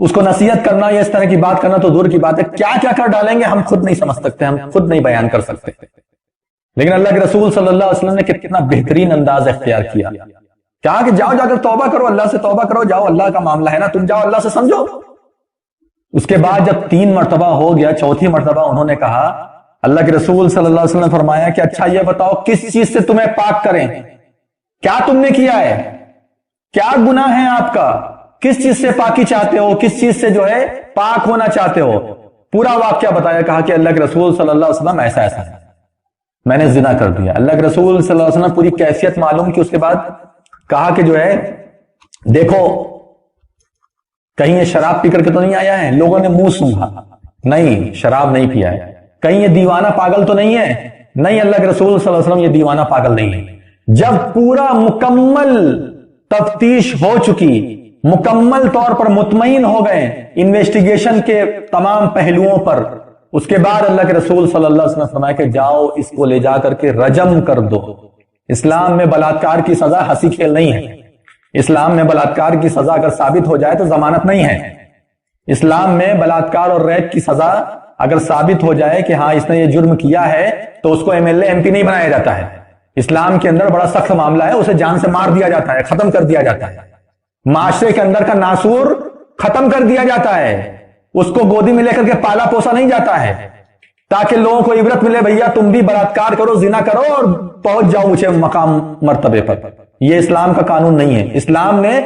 اس کو نصیحت کرنا یا اس طرح کی بات کرنا تو دور کی بات ہے، کیا کیا کر ڈالیں گے ہم خود نہیں سمجھ سکتے، ہم خود نہیں بیان کر سکتے۔ لیکن اللہ کے رسول صلی اللہ علیہ وسلم نے کتنا بہترین انداز اختیار کیا، کہا کہ جاؤ جا کر توبہ کرو، اللہ سے توبہ کرو، جاؤ، اللہ کا معاملہ ہے نا، تم جاؤ اللہ سے سمجھو۔ اس کے بعد جب 3 مرتبہ ہو گیا، 4تھی مرتبہ انہوں نے کہا، اللہ کے رسول صلی اللہ علیہ وسلم نے فرمایا کہ اچھا یہ بتاؤ کس چیز سے تمہیں پاک کریں، کیا تم نے کیا ہے، کیا گناہ ہے آپ کا، کس چیز سے پاکی چاہتے ہو، کس چیز سے جو ہے پاک ہونا چاہتے ہو۔ پورا واقعہ بتایا، کہا کہ اللہ کے رسول صلی اللہ علیہ وسلم ایسا ایسا ہے، میں نے زنا کر دیا۔ اللہ کے رسول صلی اللہ علیہ وسلم پوری کیفیت معلوم کی، اس کے بعد کہا کہ جو ہے دیکھو کہیں یہ شراب پی کر کے تو نہیں آیا ہے لوگوں نے منہ سونگھا؟ نہیں، شراب نہیں پیا ہے۔ کہیں یہ دیوانہ پاگل تو نہیں ہے؟ نہیں، اللہ کے رسول صلی اللہ علیہ وسلم یہ دیوانہ پاگل نہیں ہے۔ جب پورا مکمل تفتیش ہو چکی، مکمل طور پر مطمئن ہو گئے انویسٹیگیشن کے تمام پہلوؤں پر، اس کے بعد اللہ کے رسول صلی اللہ علیہ وسلم نے فرمایا کہ جاؤ اس کو لے جا کر کے رجم کر دو۔ اسلام میں بلاత్కాر کی سزا ہنسی کھیل نہیں ہے۔ اسلام میں بلاత్కాر کی سزا اگر ثابت ہو جائے تو ضمانت نہیں ہے۔ اسلام میں بلاత్కాر اور ریپ کی سزا اگر ثابت ہو جائے کہ ہاں اس نے یہ جرم کیا ہے تو اس کو M L A M P نہیں بنایا جاتا ہے۔ اسلام کے اندر بڑا سخت معاملہ ہے، اسے جان سے مار دیا جاتا ہے، ختم کر دیا جاتا ہے، معاشرے کے اندر کا ناسور ختم کر دیا جاتا ہے، اس کو گودی میں لے کر کے پالا پوسا نہیں جاتا ہے، تاکہ لوگوں کو عبرت ملے بھیا تم بھی بلاత్కాر کرو، زنا کرو اور پہنچ جاؤ اونچے مقام مرتبے پر۔ یہ اسلام کا قانون نہیں ہے۔ اسلام نے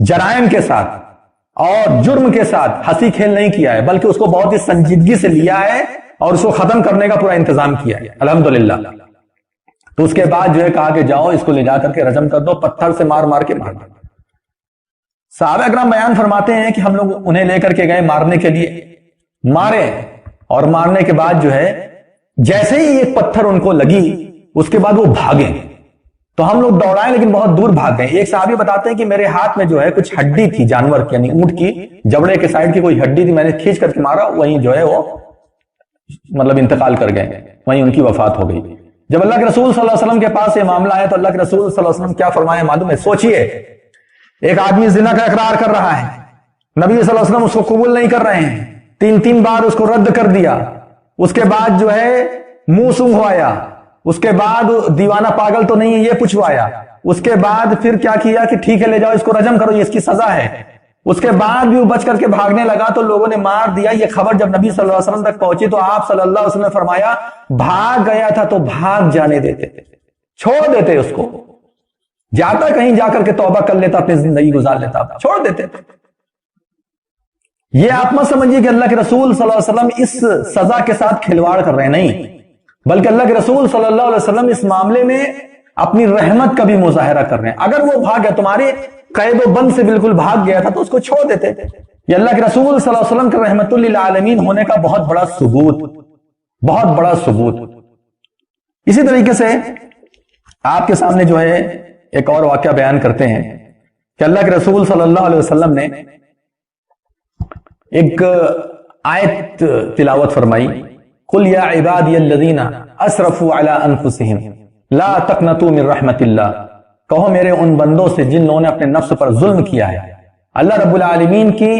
جرائم کے ساتھ اور جرم کے ساتھ ہنسی کھیل نہیں کیا ہے، بلکہ اس کو بہت ہی سنجیدگی سے لیا ہے اور اس کو ختم کرنے کا پورا انتظام کیا ہے، الحمدللہ۔ تو اس کے بعد جو ہے کہا کہ جاؤ اس کو لے جا کر کے رجم کر دو، پتھر سے مار مار کے مار دو۔ صحابہ اکرام بیان فرماتے ہیں کہ ہم لوگ انہیں لے کر کے گئے مارنے کے لیے، مارے، اور مارنے کے بعد جو ہے جیسے ہی ایک پتھر ان کو لگی اس کے بعد وہ بھاگے، تو ہم لوگ دوڑائے لیکن بہت دور بھاگ گئے۔ ایک صحابی بتاتے ہیں کہ میرے ہاتھ میں جو ہے کچھ ہڈی تھی جانور کی، یعنی اونٹ کی جبڑے کے سائڈ کی کوئی ہڈی تھی، میں نے کھینچ کر کے مارا، وہیں جو ہے وہ مطلب انتقال کر گئے، وہیں ان کی وفات ہو گئی۔ جب اللہ کے رسول صلی اللہ علیہ وسلم کے پاس یہ معاملہ آیا تو اللہ کے رسول صلی اللہ علیہ وسلم کیا فرمایا معلوم ہے؟ سوچئے، ایک آدمی زنا کا اقرار کر رہا ہے، نبی صلی اللہ علیہ وسلم اس کو قبول نہیں کر رہے ہیں، 3 بار اس کو رد کر دیا، اس کے بعد جو ہے منہ سنگھوایا، اس کے بعد دیوانہ پاگل تو نہیں ہے یہ پوچھوایا، اس کے بعد پھر کیا کیا کہ ٹھیک ہے لے جاؤ اس کو رجم کرو، یہ اس کی سزا ہے۔ اس کے بعد بھی وہ بچ کر کے بھاگنے لگا تو لوگوں نے مار دیا۔ یہ خبر جب نبی صلی اللہ علیہ وسلم تک پہنچی تو آپ صلی اللہ علیہ وسلم نے فرمایا بھاگ گیا تھا تو بھاگ جانے دیتے، چھوڑ دیتے اس کو، جاتا کہیں جا کر کے توبہ کر لیتا، اپنی زندگی گزار لیتا، چھوڑ دیتے۔ یہ آپ مت سمجھیے کہ اللہ کے رسول صلی اللہ علیہ وسلم اس سزا کے ساتھ کھلواڑ کر رہے ہیں، نہیں، بلکہ اللہ کے رسول صلی اللہ علیہ وسلم اس معاملے میں اپنی رحمت کا بھی مظاہرہ کر رہے ہیں۔ اگر وہ بھاگ گیا، تمہارے قید و بند سے بالکل بھاگ گیا تھا تو اس کو چھوڑ دیتے۔ یہ اللہ کے رسول صلی اللہ علیہ وسلم کے رحمت للعالمین ہونے کا بہت بڑا ثبوت، بہت بڑا ثبوت۔ اسی طریقے سے آپ کے سامنے جو ہے ایک اور واقعہ بیان کرتے ہیں کہ اللہ کے رسول صلی اللہ علیہ وسلم نے ایک آیت تلاوت فرمائی، قل یا عبادی الذین اسرفوا علی انفسہم لا تقنطوا من رحمت اللہ، کہو میرے ان بندوں سے جن لوگوں نے اپنے نفس پر ظلم کیا ہے، اللہ رب العالمین کی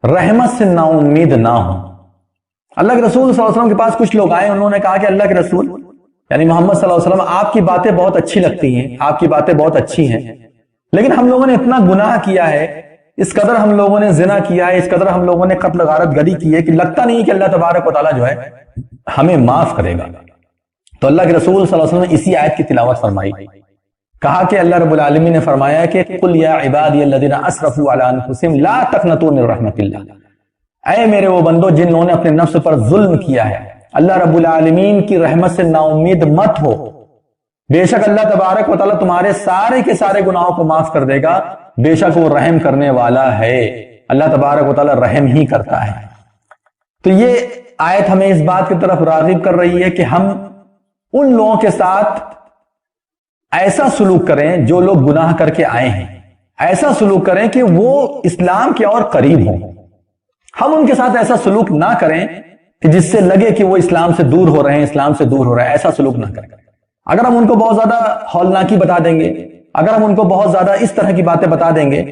رحمت سے نا امید نہ ہو۔ اللہ کے رسول صلی اللہ علیہ وسلم کے پاس کچھ لوگ آئے، انہوں نے کہا کہ اللہ کے رسول یعنی محمد صلی اللہ علیہ وسلم آپ کی باتیں بہت اچھی لگتی ہیں، آپ کی باتیں بہت اچھی ہیں، لیکن ہم لوگوں نے اتنا گناہ کیا ہے، اس قدر ہم لوگوں نے زنا کیا ہے، اس قدر ہم لوگوں نے قتل غارت گری کی ہے کہ لگتا نہیں کہ اللہ تبارک و تعالیٰ جو ہے ہمیں معاف کرے گا۔ تو اللہ کے رسول صلی اللہ علیہ وسلم نے اسی آیت کی تلاوت فرمائی، کہا کہ اللہ رب العالمین نے فرمایا کہ قل یا عبادی الذین اسرفوا علی انفسہم لا تقنطوا من رحمت اللہ، اے میرے وہ بندو جن لوگوں نے اپنے نفس پر ظلم کیا ہے، اللہ رب العالمین کی رحمت سے نا امید مت ہو، بے شک اللہ تبارک و تعالیٰ تمہارے سارے کے سارے گناہوں کو معاف کر دے گا، بے شک وہ رحم کرنے والا ہے، اللہ تبارک و تعالیٰ رحم ہی کرتا ہے۔ تو یہ آیت ہمیں اس بات کی طرف راغب کر رہی ہے کہ ہم ان لوگوں کے ساتھ ایسا سلوک کریں جو لوگ گناہ کر کے آئے ہیں، ایسا سلوک کریں کہ وہ اسلام کے اور قریب ہوں۔ ہم ان کے ساتھ ایسا سلوک نہ کریں کہ جس سے لگے کہ وہ اسلام سے دور ہو رہے ہیں، اسلام سے دور ہو رہے ہیں، ایسا سلوک نہ کریں۔ اگر ہم ان کو بہت زیادہ ہولناکی بتا دیں گے، اگر ہم ان کو بہت زیادہ اس طرح کی باتیں بتا دیں گے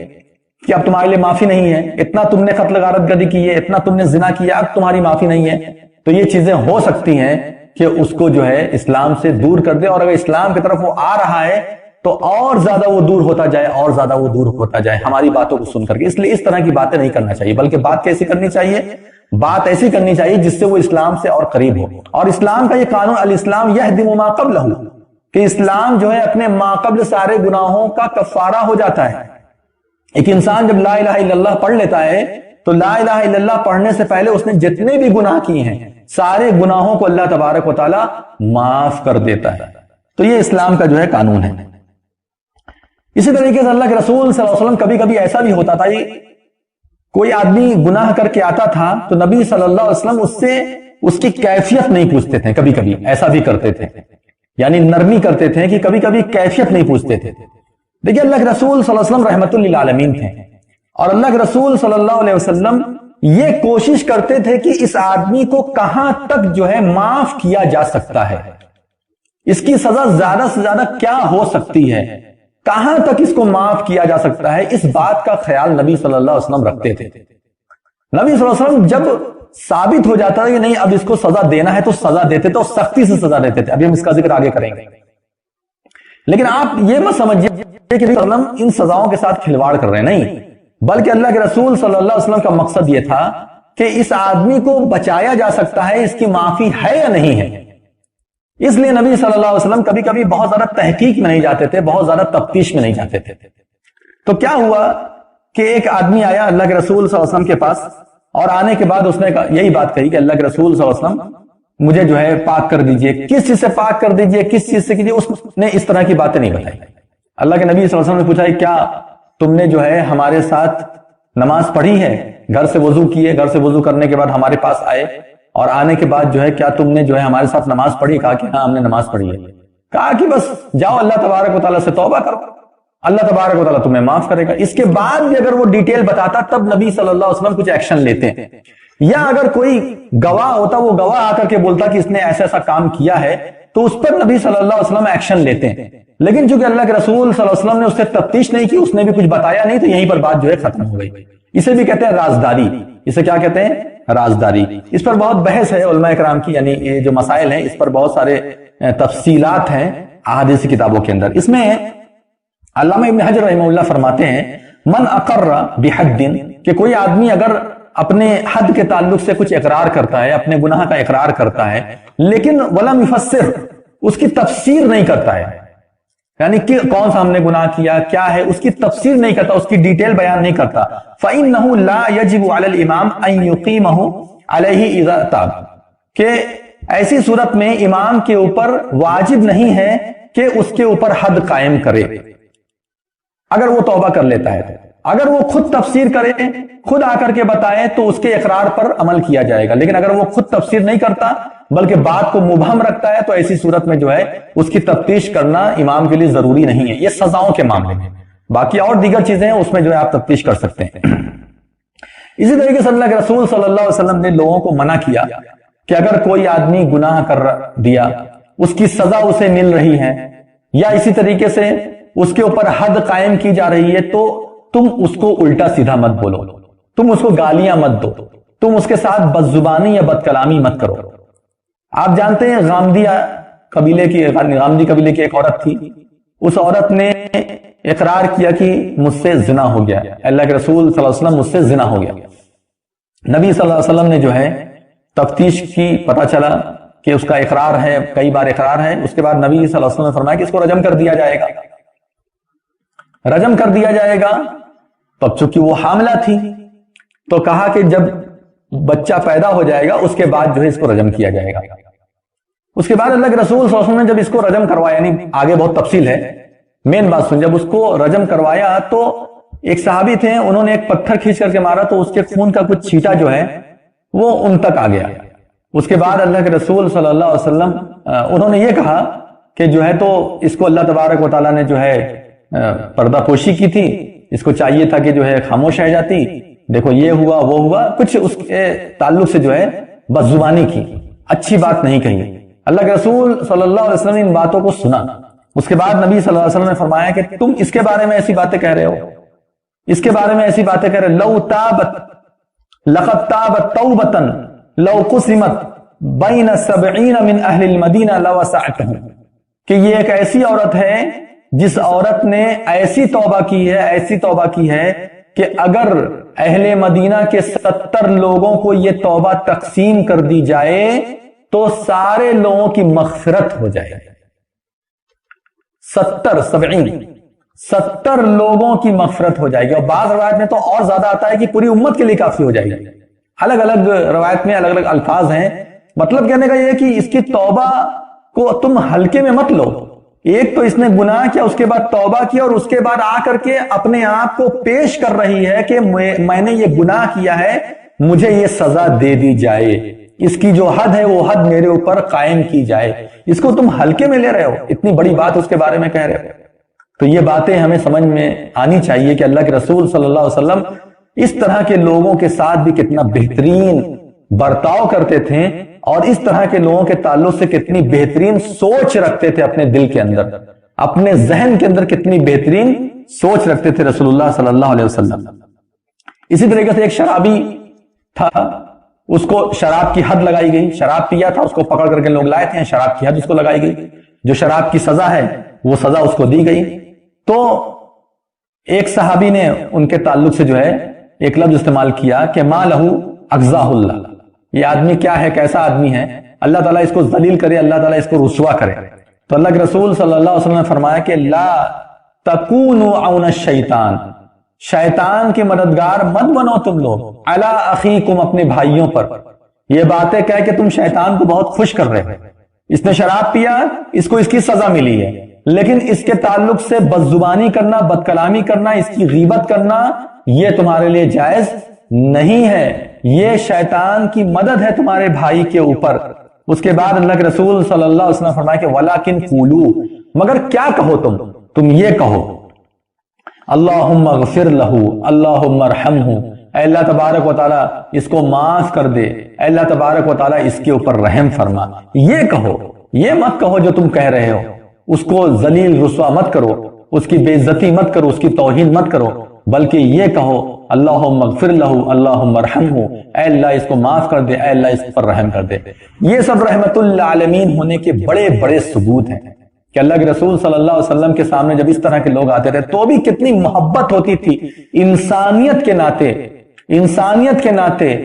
کہ اب تمہارے لیے معافی نہیں ہے، اتنا تم نے قتل غارت گری کی ہے، اتنا تم نے زنا کیا، اب تمہاری معافی نہیں ہے، تو یہ چیزیں ہو سکتی ہیں کہ اس کو جو ہے اسلام سے دور کر دے، اور اگر اسلام کی طرف وہ آ رہا ہے تو اور زیادہ وہ دور ہوتا جائے، اور زیادہ وہ دور ہوتا جائے ہماری باتوں کو سن کر کے۔ اس لیے اس طرح کی باتیں نہیں کرنا چاہیے، بلکہ بات کیسی کرنی چاہیے؟ بات ایسی کرنی چاہیے جس سے وہ اسلام سے اور قریب ہو۔ اور اسلام کا یہ قانون الاسلام یہدم ما قبلہ، کہ اسلام جو ہے اپنے ما قبل سارے گناہوں کا کفارہ ہو جاتا ہے۔ ایک انسان جب لا الہ الا اللہ پڑھ لیتا ہے تو لا الہ الا اللہ پڑھنے سے پہلے اس نے جتنے بھی گناہ کیے ہیں سارے گناہوں کو اللہ تبارک و تعالی معاف کر دیتا ہے۔ تو یہ اسلام کا جو ہے قانون ہے۔ اسی طریقے سے اللہ کے رسول صلی اللہ علیہ وسلم کبھی کبھی ایسا بھی ہوتا تھا کوئی آدمی گناہ کر کے آتا تھا تو نبی صلی اللہ علیہ وسلم اس سے اس کی کیفیت نہیں پوچھتے تھے، کبھی کبھی ایسا بھی کرتے تھے، یعنی نرمی کرتے تھے کہ کبھی کبھی کیفیت نہیں پوچھتے تھے۔ دیکھیے اللہ کے رسول صلی اللہ علیہ وسلم رحمت للعالمین تھے، اور اللہ کے رسول صلی اللہ علیہ وسلم یہ کوشش کرتے تھے کہ اس آدمی کو کہاں تک جو ہے معاف کیا جا سکتا ہے، اس کی سزا زیادہ سے زیادہ کیا ہو سکتی ہے، کہاں تک اس کو معاف کیا جا سکتا ہے، اس بات کا خیال نبی صلی اللہ علیہ وسلم رکھتے تھے۔ نبی صلی اللہ علیہ وسلم جب ثابت ہو جاتا ہے کہ نہیں اب اس کو سزا دینا ہے تو سزا دیتے تھے، اور سختی سے سزا دیتے تھے۔ ابھی ہم اس کا ذکر آگے کریں گے، لیکن آپ یہ مت سمجھیے کہ نبی صلی اللہ علیہ وسلم ان سزاؤں کے ساتھ کھلواڑ کر رہے ہیں، نہیں، بلکہ اللہ کے رسول صلی اللہ علیہ وسلم کا مقصد یہ تھا کہ اس آدمی کو بچایا جا سکتا ہے، اس کی معافی ہے یا نہیں ہے۔ اس لیے نبی صلی اللہ علیہ وسلم کبھی کبھی بہت زیادہ تحقیق میں نہیں جاتے تھے، بہت زیادہ تفتیش میں نہیں جاتے تھے۔ تو کیا ہوا کہ ایک آدمی آیا اللہ کے رسول صلی اللہ علیہ وسلم کے پاس، اور آنے کے بعد اس نے یہی بات کہی کہ اللہ کے رسول صلی اللہ علیہ وسلم مجھے جو ہے پاک کر دیجئے، کس چیز سے پاک کر دیجئے، کس چیز سے کیجئے۔ اس نے اس طرح کی باتیں نہیں بتائی۔ اللہ کے نبی صلی اللہ علیہ وسلم نے پوچھا کیا تم نے جو ہے ہمارے ساتھ نماز پڑھی ہے، گھر سے وضو کیے، گھر سے وضو کرنے کے بعد ہمارے پاس آئے، اور آنے کے بعد جو ہے کیا تم نے جو ہے ہمارے ساتھ نماز پڑھی؟ کہا کہ ہاں ہم نے نماز پڑھی ہے۔ کہا کہ بس جاؤ اللہ تبارک و تعالیٰ سے توبہ کرو، اللہ تبارک و تعالیٰ تمہیں معاف کرے گا۔ اس کے بعد بھی اگر وہ ڈیٹیل بتاتا تب نبی صلی اللہ علیہ وسلم کچھ ایکشن لیتے ہیں، یا اگر کوئی گواہ ہوتا وہ گواہ آ کر کے بولتا کہ اس نے ایسا ایسا کام کیا ہے تو اس پر نبی صلی اللہ علیہ وسلم ایکشن لیتے ہیں۔ لیکن چونکہ اللہ کے رسول صلی اللہ علیہ وسلم نے اس سے تفتیش نہیں کی، اس نے بھی کچھ بتایا نہیں، تو یہیں پر بات جو ہے ختم ہو گئی۔ اسے بھی کہتے ہیں رازداری، اسے کیا کہتے ہیں؟ رازداری۔ اس پر بہت بحث ہے علماء کرام کی، یعنی یہ جو مسائل ہیں اس پر بہت سارے تفصیلات ہیں احادیث کتابوں کے اندر۔ اس میں علامہ ابن حجر رحمہ اللہ فرماتے ہیں من اقر بحد، کہ کوئی آدمی اگر اپنے حد کے تعلق سے کچھ اقرار کرتا ہے، اپنے گناہ کا اقرار کرتا ہے، لیکن ولم یفسر، اس کی تفسیر نہیں کرتا ہے، یعنی کہ کون سا ہم نے گناہ کیا، کیا ہے، اس کی تفسیر نہیں کرتا، اس کی ڈیٹیل بیان نہیں کرتا، فَإِنَّهُ لَا يَجِبُ عَلَى الْإِمَامِ أَن يُقِيمَهُ عَلَيْهِ إِذَا تَابَ، کہ ایسی صورت میں امام کے اوپر واجب نہیں ہے کہ اس کے اوپر حد قائم کرے اگر وہ توبہ کر لیتا ہے۔ اگر وہ خود تفسیر کرے، خود آ کر کے بتائے تو اس کے اقرار پر عمل کیا جائے گا، لیکن اگر وہ خود تفسیر نہیں کرتا بلکہ بات کو مبہم رکھتا ہے تو ایسی صورت میں جو ہے اس کی تفتیش کرنا امام کے لیے ضروری نہیں ہے۔ یہ سزاؤں کے معاملے میں، باقی اور دیگر چیزیں ہیں اس میں جو ہے آپ تفتیش کر سکتے ہیں۔ اسی طریقے سے اللہ کے رسول صلی اللہ علیہ وسلم نے لوگوں کو منع کیا کہ اگر کوئی آدمی گناہ کر دیا، اس کی سزا اسے مل رہی ہے، یا اسی طریقے سے اس کے اوپر حد قائم کی جا رہی ہے، تو تم اس کو الٹا سیدھا مت بولو، تم اس کو گالیاں مت دو، تم اس کے ساتھ بدزبانی یا بد کلامی مت کرو۔ آپ جانتے ہیں غامدی قبیلے کی ایک عورت تھی، اس عورت نے اقرار کیا کہ مجھ سے زنا ہو گیا، اللہ کے رسول صلی اللہ علیہ وسلم مجھ سے زنا ہو گیا۔ نبی صلی اللہ علیہ وسلم نے جو ہے تفتیش کی، پتا چلا کہ اس کا اقرار ہے، کئی بار اقرار ہے۔ اس کے بعد نبی صلی اللہ علیہ وسلم نے فرمایا کہ اس کو رجم کر دیا جائے گا، رجم کر دیا جائے گا۔ تب چونکہ وہ حاملہ تھی تو کہا کہ جب بچہ پیدا ہو جائے گا اس کے بعد جو ہے اس کو رجم کیا جائے گا۔ اس کے بعد اللہ کے رسول صلی اللہ علیہ وسلم نے جب اس کو رجم کروایا، یعنی آگے بہت تفصیل ہے، مین بات سن، جب اس کو رجم کروایا تو ایک صحابی تھے، انہوں نے ایک پتھر کھینچ کر کے مارا تو اس کے خون کا کچھ چھیٹا جو ہے وہ ان تک آ گیا۔ اس کے بعد اللہ کے رسول صلی اللہ علیہ وسلم انہوں نے یہ کہا کہ جو ہے تو اس کو اللہ تبارک و تعالیٰ نے جو ہے پردہ پوشی کی تھی، اس کو چاہیے تھا کہ جو ہے خاموش رہ جاتی، دیکھو یہ ہوا وہ ہوا، کچھ اس کے تعلق سے جو ہے بدزبانی کی، اچھی بات نہیں کہی۔ اللہ کے رسول صلی اللہ علیہ وسلم نے ان باتوں کو سنا۔ اس کے بعد نبی صلی اللہ علیہ وسلم نے فرمایا کہ تم اس کے بارے میں ایسی باتیں کہہ رہے ہو، اس کے بارے میں ایسی باتیں کہہ رہے، لو تابت لقد تابت توبۃ لو قسمت بین 70 من اہل المدینہ لوسعتہم، کہ یہ ایک ایسی عورت ہے جس عورت نے ایسی توبہ کی ہے، ایسی توبہ کی ہے کہ اگر اہل مدینہ کے 70 لوگوں کو یہ توبہ تقسیم کر دی جائے تو سارے لوگوں کی مغفرت ہو جائے۔ 70 لوگوں کی مغفرت ہو جائے گی، اور بعض روایت میں تو اور زیادہ آتا ہے کہ پوری امت کے لیے کافی ہو جائے گی۔ الگ الگ روایت میں الگ الگ الفاظ ہیں، مطلب کہنے کا یہ ہے کہ اس کی توبہ کو تم ہلکے میں مت لو، ایک تو اس نے گناہ کیا، اس کے بعد توبہ کیا، اور اس کے بعد آ کر کے اپنے آپ کو پیش کر رہی ہے کہ میں نے یہ گناہ کیا ہے، مجھے یہ سزا دے دی جائے، اس کی جو حد ہے وہ حد میرے اوپر قائم کی جائے۔ اس کو تم ہلکے میں لے رہے ہو، اتنی بڑی بات اس کے بارے میں کہہ رہے ہو۔ تو یہ باتیں ہمیں سمجھ میں آنی چاہیے کہ اللہ کے رسول صلی اللہ علیہ وسلم اس طرح کے لوگوں کے ساتھ بھی کتنا بہترین برتاؤ کرتے تھے، اور اس طرح کے لوگوں کے تعلق سے کتنی بہترین سوچ رکھتے تھے اپنے دل کے اندر، اپنے ذہن کے اندر کتنی بہترین سوچ رکھتے تھے رسول اللہ صلی اللہ علیہ وسلم۔ اسی طریقے سے ایک شرابی تھا، اس کو شراب کی حد لگائی گئی، شراب پیا تھا، اس کو پکڑ کر کے لوگ لائے تھے، شراب کی حد اس کو لگائی گئی، جو شراب کی سزا ہے وہ سزا اس کو دی گئی۔ تو ایک صحابی نے ان کے تعلق سے جو ہے ایک لفظ استعمال کیا کہ ما لہو اغزاہ اللہ، یہ آدمی کیا ہے، کیسا آدمی ہے، اللہ تعالیٰ اس کو ذلیل کرے، اللہ تعالیٰ اس کو رسوا کرے۔ تو اللہ کے رسول صلی اللہ علیہ وسلم نے فرمایا کہ لا تکونوا عون الشیطان، شیطان کے مددگار مت بنو تم لوگ، علی اخیکم، اپنے بھائیوں پر۔ یہ باتیں کہہ کہ تم شیطان کو بہت خوش کر رہے ہو، اس نے شراب پیا، اس کو اس کی سزا ملی ہے، لیکن اس کے تعلق سے بد زبانی کرنا، بد کلامی کرنا، اس کی غیبت کرنا، یہ تمہارے لیے جائز نہیں ہے، یہ شیطان کی مدد ہے تمہارے بھائی کے اوپر۔ اس کے بعد اللہ کے رسول صلی اللہ علیہ وسلم نے فرمایا کہ وَلَكِنْ قُولُوا، مگر کیا کہو تم یہ کہو اللہم اغفر لہو، اللہم ارحمہ، اے اللہ تبارک و تعالیٰ اس کو معاف کر دے، اے اللہ تبارک و تعالیٰ اس کے اوپر رحم فرما۔ یہ کہو، یہ مت کہو جو تم کہہ رہے ہو، اس کو ذلیل رسوا مت کرو، اس کی بے عزتی مت کرو، اس کی توہین مت کرو، بلکہ یہ کہو اللہم اغفر لہو، اللہم ارحمہ، اے اللہ اس کو معاف کر دے، اے اللہ اس پر رحم کر دے۔ یہ سب رحمت للعالمین ہونے کے بڑے بڑے ثبوت ہیں کہ اللہ کے رسول صلی اللہ علیہ وسلم کے سامنے جب اس طرح کے لوگ آتے تھے تو بھی کتنی محبت ہوتی تھی، انسانیت کے ناطے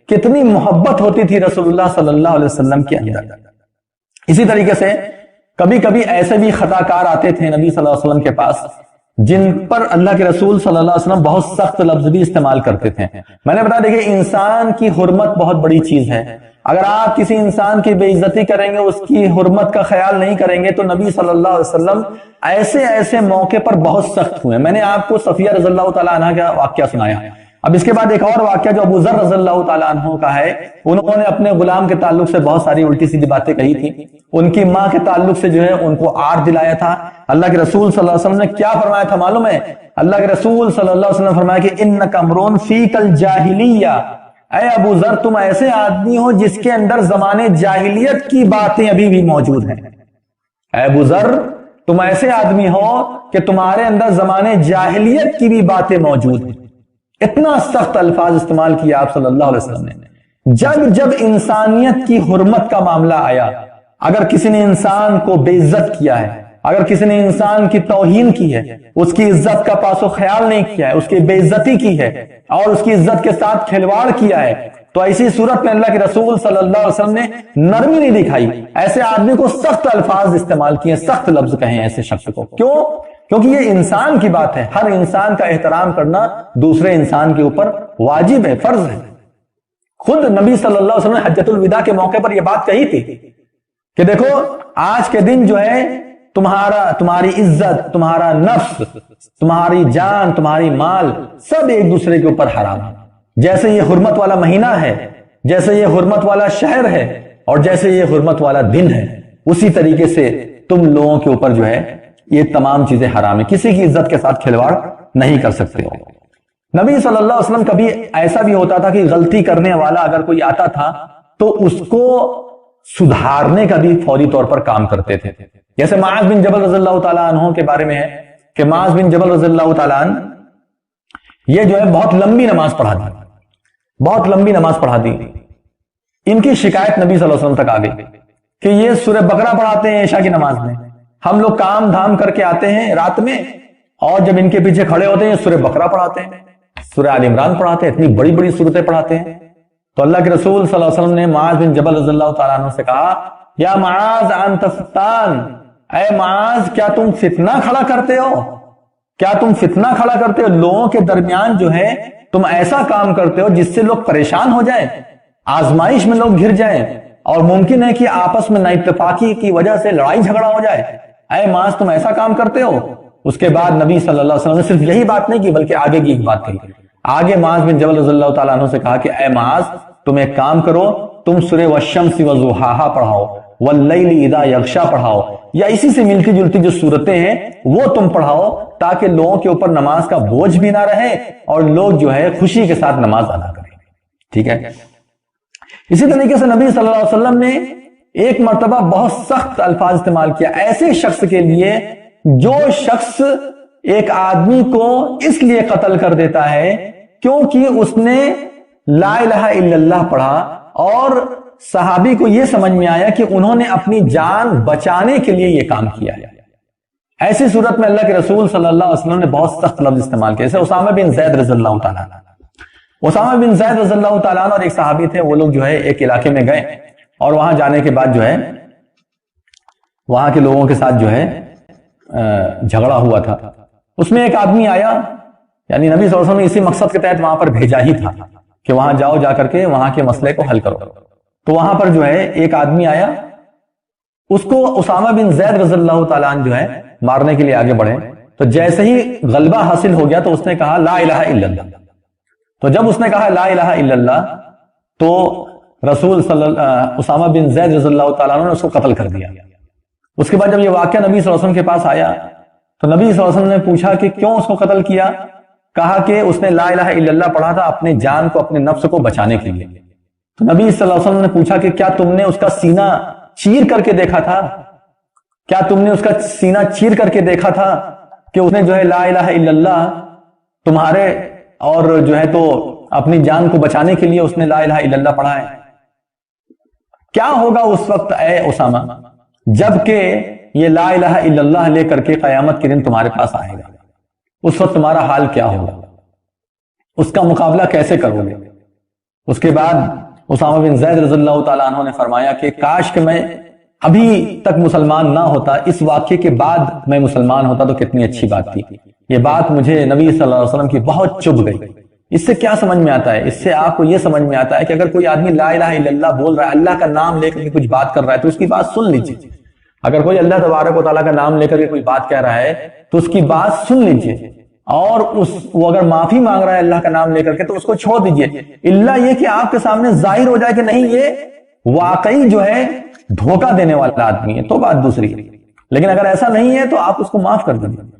کتنی محبت ہوتی تھی رسول اللہ صلی اللہ علیہ وسلم کے اندر۔ اسی طریقے سے کبھی کبھی ایسے بھی خطا کار آتے تھے نبی صلی اللہ علیہ وسلم کے پاس جن پر اللہ کے رسول صلی اللہ علیہ وسلم بہت سخت لفظ بھی استعمال کرتے تھے۔ میں نے بتا دیا کہ انسان کی حرمت بہت بڑی چیز ہے، اگر آپ کسی انسان کی بے عزتی کریں گے، اس کی حرمت کا خیال نہیں کریں گے، تو نبی صلی اللہ علیہ وسلم ایسے موقع پر بہت سخت ہوئے۔ میں نے آپ کو صفیہ رضی اللہ تعالیٰ عنہ کا واقعہ سنایا، اب اس کے بعد ایک اور واقعہ جو ابو ذر رضی اللہ تعالیٰ عنہ کا ہے، انہوں نے اپنے غلام کے تعلق سے بہت ساری الٹی سیدھی باتیں کہی تھی، ان کی ماں کے تعلق سے جو ہے ان کو آر دلایا تھا۔ اللہ کے رسول صلی اللہ علیہ وسلم نے کیا فرمایا تھا معلوم ہے؟ اللہ کے رسول صلی اللہ علیہ وسلم نے فرمایا کہ انک امرؤ فیک الجاہلیہ، اے ابو ذر تم ایسے آدمی ہو جس کے اندر زمانے جاہلیت کی باتیں ابھی بھی موجود ہیں۔ اے ابو ذر تم ایسے آدمی ہو کہ تمہارے اندر زمانے جاہلیت کی بھی باتیں موجود ہیں۔ اتنا سخت الفاظ استعمال کیا آپ صلی اللہ علیہ وسلم نے۔ جب انسانیت کی حرمت کا معاملہ آیا، اگر کسی نے انسان کو بے عزت کیا ہے، اگر کسی نے انسان کی توہین کی ہے، اس کی عزت کا پاس و خیال نہیں کیا ہے، اس کی بے عزتی کی ہے اور اس کی عزت کے ساتھ کھلواڑ کیا ہے، تو ایسی صورت میں اللہ کے رسول صلی اللہ علیہ وسلم نے نرمی نہیں دکھائی، ایسے آدمی کو سخت الفاظ استعمال کیے، سخت لفظ کہیں ایسے شخص کو۔ کیوں؟ کیونکہ یہ انسان کی بات ہے، ہر انسان کا احترام کرنا دوسرے انسان کے اوپر واجب ہے، فرض ہے۔ خود نبی صلی اللہ علیہ وسلم نے حجۃ الوداع کے موقع پر یہ بات کہی تھی کہ دیکھو آج کے دن جو ہے تمہاری عزت، تمہارا نفس، تمہاری جان، تمہاری مال سب ایک دوسرے کے اوپر حرام ہے۔ جیسے یہ حرمت والا مہینہ ہے، جیسے یہ حرمت والا شہر ہے، اور جیسے یہ حرمت والا دن ہے، اسی طریقے سے تم لوگوں کے اوپر جو ہے یہ تمام چیزیں حرام ہیں، کسی کی عزت کے ساتھ کھلواڑ نہیں کر سکتے ہو۔ نبی صلی اللہ علیہ وسلم کبھی ایسا بھی ہوتا تھا کہ غلطی کرنے والا اگر کوئی آتا تھا تو اس کو سدھارنے کا بھی فوری طور پر کام کرتے تھے۔ جیسے معاذ بن جبل رضی اللہ تعالیٰ عنہ کے بارے میں ہے کہ معاذ بن جبل رضی اللہ تعالیٰ عنہ یہ جو ہے بہت لمبی نماز پڑھا دی، ان کی شکایت نبی صلی اللہ علیہ وسلم تک آ گئی کہ یہ سورہ بقرہ پڑھاتے ہیں عشاء کی نماز میں، ہم لوگ کام دھام کر کے آتے ہیں رات میں، اور جب ان کے پیچھے کھڑے ہوتے ہیں سورہ بقرہ پڑھاتے ہیں، سورہ آل عمران پڑھاتے ہیں، اتنی بڑی بڑی سورتیں پڑھاتے ہیں۔ تو اللہ کے رسول صلی اللہ علیہ وسلم نے معاذ بن جبل رضی اللہ تعالیٰ عنہ سے کہا یا معاذ انت فتان، اے معاذ کیا تم فتنہ کھڑا کرتے ہو؟ کیا تم فتنہ کھڑا کرتے ہو؟ لوگوں کے درمیان جو ہے تم ایسا کام کرتے ہو جس سے لوگ پریشان ہو جائیں، آزمائش میں لوگ گھر جائیں، اور ممکن ہے کہ آپس میں نا اتفاقی کی وجہ سے لڑائی جھگڑا ہو جائے۔ اے معاذ تم ایسا کام کرتے ہو؟ اس کے بعد نبی صلی اللہ علیہ وسلم نے صرف یہی بات نہیں کی بلکہ آگے کی ایک بات کہی. آگے معاذ بن جبل رضی اللہ تعالیٰ عنہ سے کہا کہ اے معاذ تم ایک کام کرو، تم سورہ والشمس وضحاہا پڑھاؤ، واللیل اذا یغشا پڑھاؤ، یا اسی سے ملتی جلتی جو صورتیں ہیں وہ تم پڑھاؤ، تاکہ لوگوں کے اوپر نماز کا بوجھ بھی نہ رہے اور لوگ جو ہے خوشی کے ساتھ نماز ادا کریں. ٹھیک ہے. اسی طریقے سے نبی صلی اللہ علیہ وسلم نے ایک مرتبہ بہت سخت الفاظ استعمال کیا ایسے شخص کے لیے جو شخص ایک آدمی کو اس لیے قتل کر دیتا ہے کیونکہ اس نے لا الہ الا اللہ پڑھا اور صحابی کو یہ سمجھ میں آیا کہ انہوں نے اپنی جان بچانے کے لیے یہ کام کیا ہے. ایسی صورت میں اللہ کے رسول صلی اللہ علیہ وسلم نے بہت سخت لفظ استعمال کیے. اسامہ بن زید رضی اللہ تعالیٰ اسامہ بن زید رضی اللہ تعالیٰ اور ایک صحابی تھے، وہ لوگ جو ہے ایک علاقے میں گئے اور وہاں جانے کے بعد جو ہے وہاں کے لوگوں کے ساتھ جو ہے جھگڑا ہوا تھا. اس میں ایک آدمی آیا، یعنی نبی صلی اللہ علیہ وسلم نے اسی مقصد کے تحت وہاں پر بھیجا ہی تھا کہ وہاں جاؤ، جا کر کے وہاں کے مسئلے کو حل کرو. تو وہاں پر جو ہے ایک آدمی آیا، اس کو اسامہ بن زید رضی اللہ تعالیٰ عنہ جو ہے مارنے کے لیے آگے بڑھے. تو جیسے ہی غلبہ حاصل ہو گیا تو اس نے کہا لا الہ الا اللہ. تو جب اس نے کہا لا الہ الا اللہ تو اسامہ بن زید رضی اللہ تعالیٰ عنہ نے اس کو قتل کر دیا. اس کے بعد جب یہ واقعہ نبی صلی اللہ علیہ وسلم کے پاس آیا تو نبی صلی اللہ علیہ وسلم نے پوچھا کہ کیوں اس کو قتل کیا؟ کہا کہ اس نے لا الہ الا اللہ پڑھا تھا اپنے جان کو، اپنے نفس کو بچانے کے لیے. تو نبی صلی اللہ علیہ وسلم نے پوچھا کہ کیا تم نے اس کا سینہ چیر کر کے دیکھا تھا؟ کیا تم نے اس کا سینہ چیر کر کے دیکھا تھا کہ اس نے جو ہے لا الہ الا اللہ تمہارے اور جو ہے تو اپنی جان کو بچانے کے لیے اس نے لا الہ الا اللہ پڑھا ہے؟ کیا ہوگا اس وقت اے اسامہ جب کہ یہ لا الہ الا اللہ لے کر کے قیامت کے دن تمہارے پاس آئے گا؟ اس وقت تمہارا حال کیا ہوگا؟ اس کا مقابلہ کیسے کرو گے؟ اس کے بعد اسامہ بن زید رضی اللہ تعالیٰ عنہ نے فرمایا کہ کاش کہ میں ابھی تک مسلمان نہ ہوتا، اس واقعے کے بعد میں مسلمان ہوتا تو کتنی اچھی بات تھی. یہ بات مجھے نبی صلی اللہ علیہ وسلم کی بہت چبھ گئی. اس سے کیا سمجھ میں آتا ہے؟ اس سے آپ کو یہ سمجھ میں آتا ہے کہ اگر کوئی آدمی لا الہ الا اللہ بول رہا ہے، اللہ کا نام لے کر کے کچھ بات کر رہا ہے تو اس کی بات سن لیجیے. اگر کوئی اللہ تبارک و تعالیٰ کا نام لے کر کے کوئی بات کہہ رہا ہے تو اس کی بات سن لیجیے، اور وہ اگر معافی مانگ رہا ہے اللہ کا نام لے کر کے تو اس کو چھوڑ دیجیے، الا یہ کہ آپ کے سامنے ظاہر ہو جائے کہ نہیں یہ واقعی جو ہے دھوکہ دینے والا آدمی ہے تو بات دوسری ہے. لیکن اگر ایسا نہیں ہے تو آپ اس کو معاف کر دیجیے.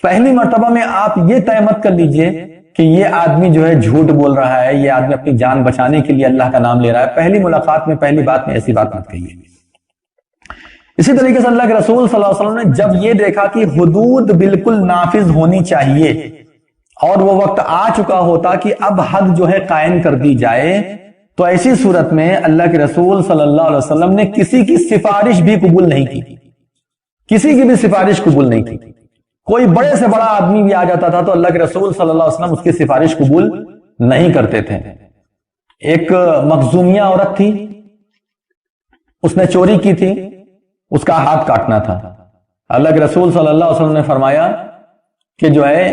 پہلی مرتبہ میں آپ یہ طے مت کر لیجئے کہ یہ آدمی جو ہے جھوٹ بول رہا ہے، یہ آدمی اپنی جان بچانے کے لیے اللہ کا نام لے رہا ہے. پہلی ملاقات میں، پہلی بات میں ایسی بات مت کہیے. اسی طریقے سے اللہ کے رسول صلی اللہ علیہ وسلم نے جب یہ دیکھا کہ حدود بالکل نافذ ہونی چاہیے اور وہ وقت آ چکا ہوتا کہ اب حد جو ہے قائم کر دی جائے، تو ایسی صورت میں اللہ کے رسول صلی اللہ علیہ وسلم نے کسی کی سفارش بھی قبول نہیں کی. کسی کی بھی سفارش قبول نہیں کی. کوئی بڑے سے بڑا آدمی بھی آ جاتا تھا تو اللہ کے رسول صلی اللہ علیہ وسلم اس کی سفارش قبول نہیں کرتے تھے. ایک مخزومیہ عورت تھی، اس نے چوری کی تھی، اس کا ہاتھ کاٹنا تھا. اللہ کے رسول صلی اللہ علیہ وسلم نے فرمایا کہ جو ہے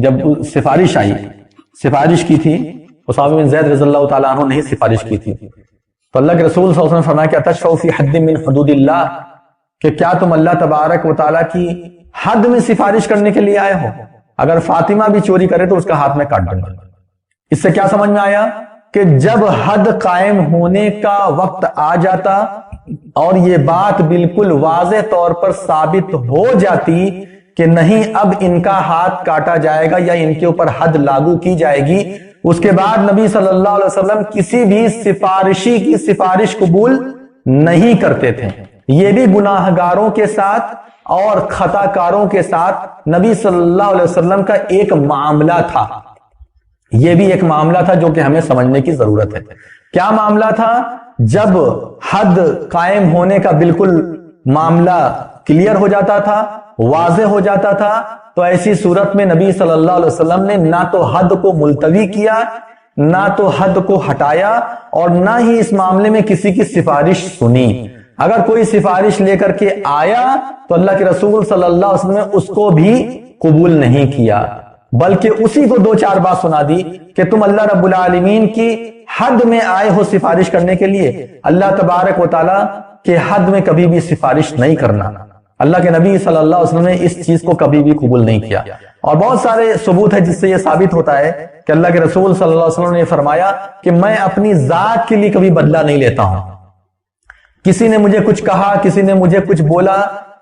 جب سفارش آئی، سفارش کی تھی اسامہ بن زید رضی اللہ تعالیٰ عنہ نے ہی سفارش کی تھی، تو اللہ کے رسول صلی اللہ علیہ وسلم نے فرمایا کہ اتشفعوا فی حد من حدود اللہ، کہ کیا تم اللہ تبارک و تعالیٰ کی حد میں سفارش کرنے کے لیے آئے ہو؟ اگر فاطمہ بھی چوری کرے تو اس کا ہاتھ میں کاٹ دوں گا. اس سے کیا سمجھ میں آیا کہ جب حد قائم ہونے کا وقت آ جاتا اور یہ بات بالکل واضح طور پر ثابت ہو جاتی کہ نہیں اب ان کا ہاتھ کاٹا جائے گا یا ان کے اوپر حد لاگو کی جائے گی، اس کے بعد نبی صلی اللہ علیہ وسلم کسی بھی سفارشی کی سفارش قبول نہیں کرتے تھے. یہ بھی گناہ گاروں کے ساتھ اور خطا کاروں کے ساتھ نبی صلی اللہ علیہ وسلم کا ایک معاملہ تھا. یہ بھی ایک معاملہ تھا جو کہ ہمیں سمجھنے کی ضرورت ہے. کیا معاملہ تھا؟ جب حد قائم ہونے کا بالکل معاملہ کلیئر ہو جاتا تھا، واضح ہو جاتا تھا، تو ایسی صورت میں نبی صلی اللہ علیہ وسلم نے نہ تو حد کو ملتوی کیا، نہ تو حد کو ہٹایا، اور نہ ہی اس معاملے میں کسی کی سفارش سنی. اگر کوئی سفارش لے کر کے آیا تو اللہ کے رسول صلی اللہ علیہ وسلم نے اس کو بھی قبول نہیں کیا، بلکہ اسی کو دو چار بات سنا دی کہ تم اللہ رب العالمین کی حد میں آئے ہو سفارش کرنے کے لیے. اللہ تبارک و تعالیٰ کے حد میں کبھی بھی سفارش نہیں کرنا. اللہ کے نبی صلی اللہ علیہ وسلم نے اس چیز کو کبھی بھی قبول نہیں کیا. اور بہت سارے ثبوت ہے جس سے یہ ثابت ہوتا ہے کہ اللہ کے رسول صلی اللہ علیہ وسلم نے فرمایا کہ میں اپنی ذات کے لیے کبھی بدلہ نہیں لیتا ہوں. کسی نے مجھے کچھ کہا، کسی نے مجھے کچھ بولا،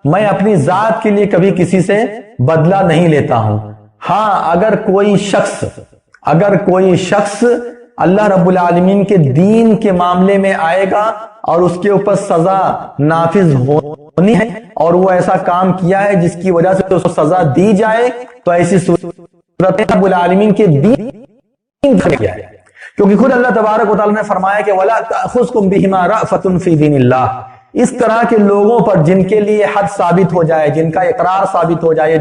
میں اپنی ذات کے لیے کبھی کسی سے بدلہ نہیں لیتا ہوں. ہاں اگر کوئی شخص اللہ رب العالمین کے دین کے معاملے میں آئے گا اور اس کے اوپر سزا نافذ ہونی ہے اور وہ ایسا کام کیا ہے جس کی وجہ سے اس کو سزا دی جائے، تو ایسی صورت رب العالمین کے دین کیا ہے. کیونکہ خود اللہ تبارک و تعالی نے فرمایا کہ وَلَا تَأْخُذْكُمْ بِهِمَا رَأْفَةٌ فِي دِينِ اللَّهِ. اس طرح کے لوگوں پر جن کے لیے حد ثابت ہو جائے، جن کا اقرار ثابت ہو جائے،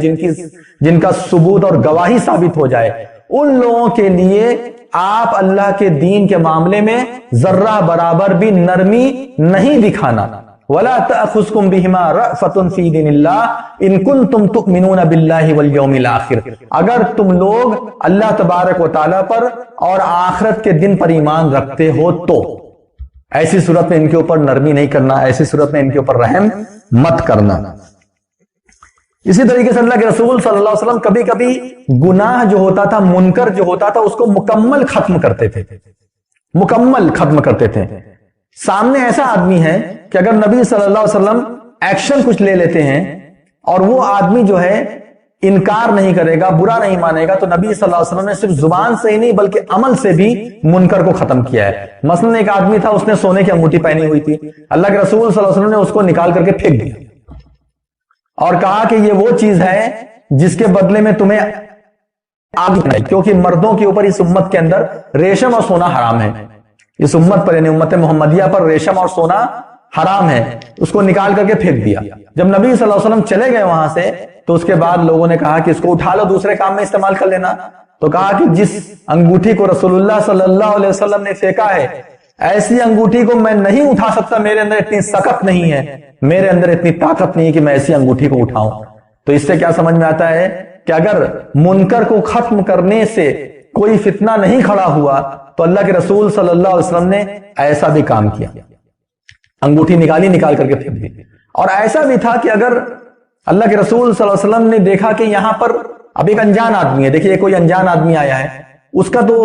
جن کا ثبوت اور گواہی ثابت ہو جائے، ان لوگوں کے لیے آپ اللہ کے دین کے معاملے میں ذرہ برابر بھی نرمی نہیں دکھانا. وَلَا تَأْخُذْكُمْ بِهِمَا رَأْفَةٌ فِي دِينِ اللَّهِ إِن كُنتُمْ تُؤْمِنُونَ بِاللَّهِ وَالْيَوْمِ الْآخِرِ. اگر تم لوگ اللہ تبارک و تعالیٰ پر اور آخرت کے دن پر ایمان رکھتے ہو تو ایسی صورت میں ان کے اوپر نرمی نہیں کرنا، ایسی صورت میں ان کے اوپر رحم مت کرنا. اسی طریقے سے اللہ کے رسول صلی اللہ علیہ وسلم کبھی کبھی گناہ جو ہوتا تھا، منکر جو ہوتا تھا، اس کو مکمل ختم کرتے تھے. سامنے ایسا آدمی ہے کہ اگر نبی صلی اللہ علیہ وسلم ایکشن کچھ لے لیتے ہیں اور وہ آدمی جو ہے انکار نہیں کرے گا، برا نہیں مانے گا، تو نبی صلی اللہ علیہ وسلم نے صرف زبان سے ہی نہیں بلکہ عمل سے بھی منکر کو ختم کیا ہے. مثلا ایک آدمی تھا، اس نے سونے کی انگوٹھی پہنی ہوئی تھی، اللہ کے رسول صلی اللہ علیہ وسلم نے اس کو نکال کر کے پھینک دیا اور کہا کہ یہ وہ چیز ہے جس کے بدلے میں تمہیں آگ بنائی، کیونکہ مردوں کے اوپر اس امت کے اندر ریشم اور سونا حرام ہے. اس امت پر یعنی امت محمدیہ پر ریشم اور سونا حرام ہے. اس کو نکال کر کے پھینک دیا. جب نبی صلی اللہ علیہ وسلم چلے گئے وہاں سے تو اس کے بعد لوگوں نے کہا کہ اس کو اٹھا لو، دوسرے کام میں استعمال کر لینا. تو کہا کہ جس انگوٹھی کو رسول اللہ صلی اللہ علیہ وسلم نے پھینکا ہے، ایسی انگوٹھی کو میں نہیں اٹھا سکتا، میرے اندر اتنی سخت نہیں ہے، میرے اندر اتنی طاقت نہیں ہے کہ میں ایسی انگوٹھی کو اٹھاؤں. تو اس سے کیا سمجھ میں آتا ہے کہ اگر منکر کو ختم کرنے سے کوئی فتنہ نہیں کھڑا ہوا تو اللہ کے رسول صلی اللہ علیہ وسلم نے ایسا بھی کام کیا، انگوٹھی نکال کر کے پھینک دی. اور ایسا بھی تھا کہ اگر اللہ کے رسول صلی اللہ علیہ وسلم نے دیکھا کہ یہاں پر اب ایک انجان آدمی ہے، دیکھیے کوئی انجان آدمی آیا ہے، اس کا تو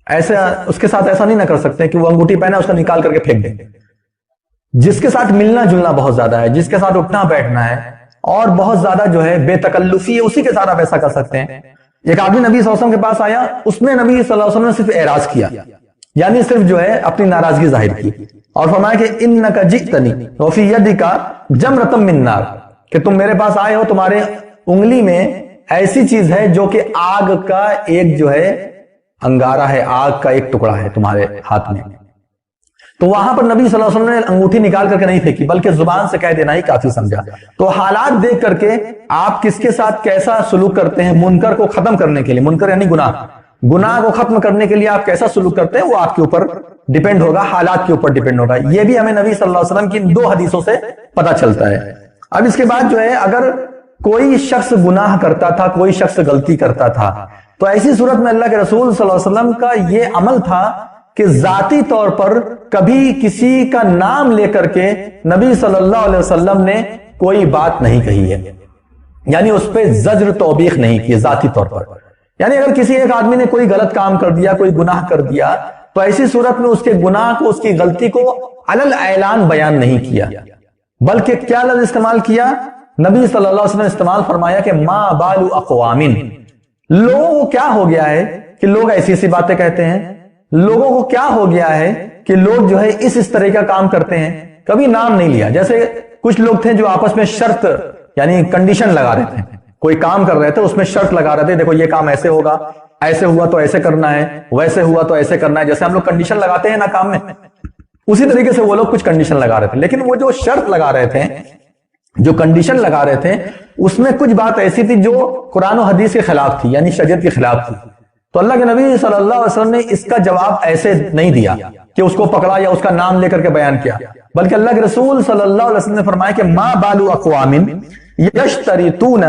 ایسا اس کے ساتھ ایسا نہیں نہ کر سکتے کہ وہ انگوٹھی پہنا اس کو نکال کر کے پھینک دیں. جس کے ساتھ ملنا جلنا بہت زیادہ ہے، جس کے ساتھ اٹھنا بیٹھنا ہے اور بہت زیادہ جو ہے بے تکلفی ہے، اسی کے ساتھ آپ ایسا کر سکتے ہیں. ایک آدمی نبی صلی اللہ علیہ وسلم کے پاس آیا، اس میں نبی صلی اللہ علیہ وسلم نے صرف اعراض کیا، یعنی صرف جو ہے اپنی ناراضگی ظاہر کی اور فرمایا کہ انک جئتنی وفی یدک جمرۃ من نار، کہ تم میرے پاس آئے ہو، تمہارے انگلی میں ایسی چیز ہے جو کہ آگ کا ایک جو ہے انگارہ ہے، آگ کا ایک ٹکڑا ہے تمہارے ہاتھ میں. تو وہاں پر نبی صلی اللہ علیہ وسلم نے انگوٹھی نکال کر کے نہیں پھینکی بلکہ زبان سے کہہ دینا ہی کافی سمجھا. تو حالات دیکھ کر کے آپ کس کے ساتھ کیسا سلوک کرتے ہیں، منکر کو ختم کرنے کے لیے، منکر یعنی گناہ کو ختم کرنے کے لیے آپ کیسا سلوک کرتے ہیں، وہ آپ کے اوپر ڈیپینڈ ہوگا، حالات کے اوپر ڈیپینڈ ہوگا. یہ بھی ہمیں نبی صلی اللہ علیہ وسلم کی 2 حدیثوں سے پتہ چلتا ہے. اب اس کے بعد جو ہے اگر کوئی شخص گناہ کرتا تھا، کوئی شخص غلطی کرتا تھا، تو ایسی صورت میں اللہ کے رسول صلی اللہ علیہ وسلم کا یہ عمل تھا کہ ذاتی طور پر کبھی کسی کا نام لے کر کے نبی صلی اللہ علیہ وسلم نے کوئی بات نہیں کہی ہے، یعنی اس پہ زجر توبیخ نہیں کی ذاتی طور پر. یعنی اگر کسی ایک آدمی نے کوئی غلط کام کر دیا، کوئی گناہ کر دیا، تو ایسی صورت میں اس کے گناہ کو، اس کی غلطی کو علل اعلان بیان نہیں کیا، بلکہ کیا لفظ استعمال کیا؟ نبی صلی اللہ علیہ وسلم نے استعمال فرمایا کہ ما بال اقوام، لوگوں کو کیا ہو گیا ہے کہ لوگ ایسی ایسی باتیں کہتے ہیں، لوگوں کو کیا ہو گیا ہے کہ لوگ جو ہے اس طرح کا کام کرتے ہیں. کبھی نام نہیں لیا. جیسے کچھ لوگ تھے جو آپس میں شرط یعنی کنڈیشن لگا رہے تھے، کوئی کام کر رہے تھے اس میں شرط لگا رہے تھے، دیکھو یہ کام ایسے ہوگا، ایسے ہوا تو ایسے کرنا ہے، ویسے ہوا تو ایسے کرنا ہے. جیسے ہم لوگ کنڈیشن لگاتے ہیں نا کام میں، اسی طریقے سے وہ لوگ کچھ کنڈیشن لگا رہے تھے. لیکن وہ جو شرط لگا رہے تھے، جو کنڈیشن لگا رہے تھے، اس میں کچھ بات ایسی تھی جو قرآن و حدیث کے خلاف تھی، یعنی شریعت کے خلاف تھی. تو اللہ کے نبی صلی اللہ علیہ وسلم نے اس کا جواب ایسے نہیں دیا کہ اس کو پکڑا یا اس کا نام لے کر کے بیان کیا، بلکہ اللہ کے رسول صلی اللہ علیہ وسلم نے فرمایا کہ ما بال اقوام یشترطون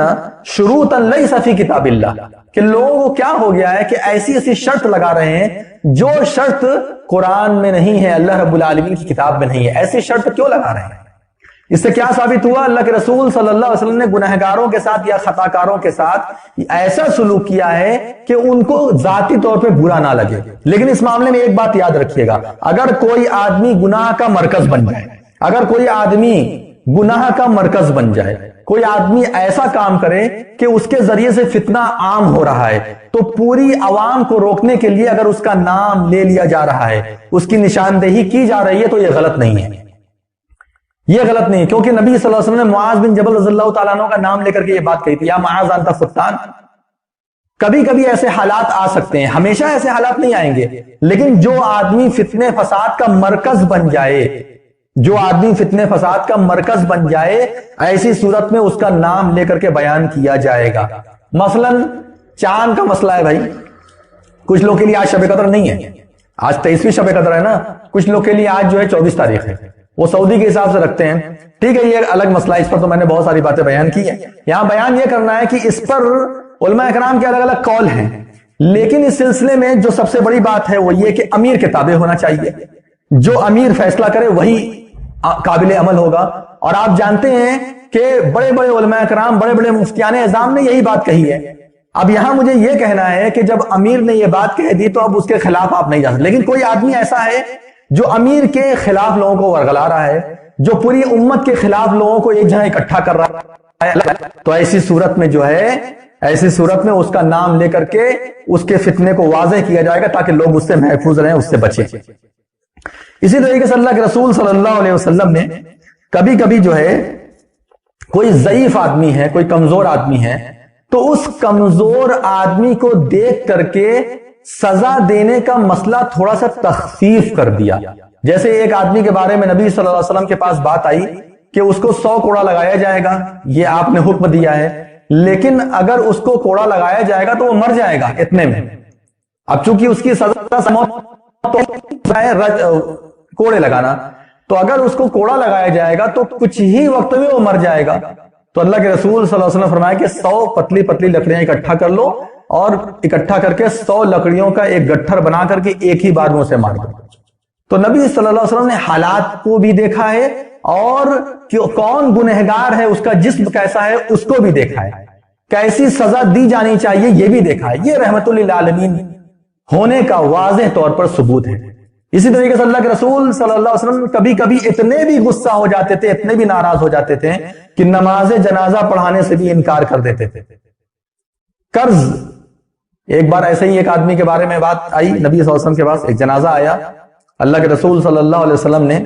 شروطا لیس فی کتاب اللہ، کہ لوگوں کو کیا ہو گیا ہے کہ ایسی ایسی شرط لگا رہے ہیں جو شرط قرآن میں نہیں ہے، اللہ رب العالمین کی کتاب میں نہیں ہے. ایسی شرط کیوں لگا رہے ہیں؟ اس سے کیا ثابت ہوا؟ اللہ کے رسول صلی اللہ علیہ وسلم نے گنہگاروں کے ساتھ یا خطاکاروں کے ساتھ ایسا سلوک کیا ہے کہ ان کو ذاتی طور پہ برا نہ لگے. لیکن اس معاملے میں ایک بات یاد رکھیے گا، اگر کوئی آدمی گناہ کا مرکز بن جائے، اگر کوئی آدمی گناہ کا مرکز بن جائے، کوئی آدمی ایسا کام کرے کہ اس کے ذریعے سے فتنہ عام ہو رہا ہے، تو پوری عوام کو روکنے کے لیے اگر اس کا نام لے لیا جا رہا ہے، اس کی نشاندہی کی جا رہی ہے، تو یہ غلط نہیں ہے. یہ غلط نہیں، کیونکہ نبی صلی اللہ علیہ وسلم نے معاذ بن جبل رضی اللہ تعالیٰ عنہ کا نام لے کر کے یہ بات کہی تھی، یا معاذ انت فتان. کبھی کبھی ایسے حالات آ سکتے ہیں، ہمیشہ ایسے حالات نہیں آئیں گے، لیکن جو آدمی فتنے فساد کا مرکز بن جائے، جو آدمی فتنے فساد کا مرکز بن جائے، ایسی صورت میں اس کا نام لے کر کے بیان کیا جائے گا. مثلا چاند کا مسئلہ ہے بھائی، کچھ لوگ کے لیے آج شب قدر نہیں ہے، آج 23ویں شب قدر ہے نا، کچھ لوگ کے لیے آج جو ہے 24 تاریخ ہے، وہ سعودی کے حساب سے رکھتے ہیں. ٹھیک ہے، یہ ایک الگ مسئلہ ہے، اس پر تو میں نے بہت ساری باتیں بیان کی ہیں. یہاں بیان یہ کرنا ہے کہ اس پر علماء اکرام کے الگ الگ قول ہیں، لیکن اس سلسلے میں جو سب سے بڑی بات ہے وہ یہ کہ امیر کے تابع ہونا چاہیے. جو امیر فیصلہ کرے وہی قابل عمل ہوگا. اور آپ جانتے ہیں کہ بڑے بڑے علماء اکرام، بڑے بڑے مفتیان اعظام نے یہی بات کہی ہے. اب یہاں مجھے یہ کہنا ہے کہ جب امیر نے یہ بات کہہ دی تو اب اس کے خلاف آپ نہیں جا سکتے. لیکن کوئی آدمی ایسا ہے جو امیر کے خلاف لوگوں کو ورگلا رہا ہے، جو پوری امت کے خلاف لوگوں کو ایک جگہ اکٹھا کر رہا ہے، تو ایسی صورت میں جو ہے، ایسی صورت میں اس کا نام لے کر کے اس کے فتنے کو واضح کیا جائے گا تاکہ لوگ اس سے محفوظ رہیں، اس سے بچیں. اسی طریقے سے اللہ کے رسول صلی اللہ علیہ وسلم نے کبھی کبھی جو ہے کوئی ضعیف آدمی ہے، کوئی کمزور آدمی ہے، تو اس کمزور آدمی کو دیکھ کر کے سزا دینے کا مسئلہ تھوڑا سا تخفیف کر دیا. جیسے ایک آدمی کے بارے میں نبی صلی اللہ علیہ وسلم کے پاس بات آئی کہ اس کو 100 کوڑا لگایا جائے گا، یہ آپ نے حکم دیا ہے، لیکن اگر اس کو کوڑا لگایا جائے گا تو وہ مر جائے گا اتنے میں. اب چونکہ اس کی سزا کوڑے لگانا، تو اگر اس کو کوڑا لگایا جائے گا تو کچھ ہی وقت میں وہ مر جائے گا. تو اللہ کے رسول صلی اللہ علیہ وسلم نے فرمایا کہ 100 پتلی پتلی لکڑیاں اکٹھا کر لو اور اکٹھا کر کے 100 لکڑیوں کا ایک گٹھر بنا کر کے ایک ہی بار میں اسے مار دو. تو نبی صلی اللہ علیہ وسلم نے حالات کو بھی دیکھا ہے اور کون گنہگار ہے، اس کا جسم کیسا ہے اس کو بھی دیکھا ہے، کیسی سزا دی جانی چاہیے یہ بھی دیکھا ہے. یہ رحمت للعالمین ہونے کا واضح طور پر ثبوت ہے. اسی طریقے سے اللہ کے رسول صلی اللہ علیہ وسلم کبھی کبھی اتنے بھی غصہ ہو جاتے تھے، اتنے بھی ناراض ہو جاتے تھے کہ نماز جنازہ پڑھانے سے بھی انکار کر دیتے تھے. قرض، ایک بار ایسے ہی ایک آدمی کے بارے میں بات آئی، نبی صلی اللہ علیہ وسلم کے پاس ایک جنازہ آیا. اللہ کے رسول صلی اللہ علیہ وسلم نے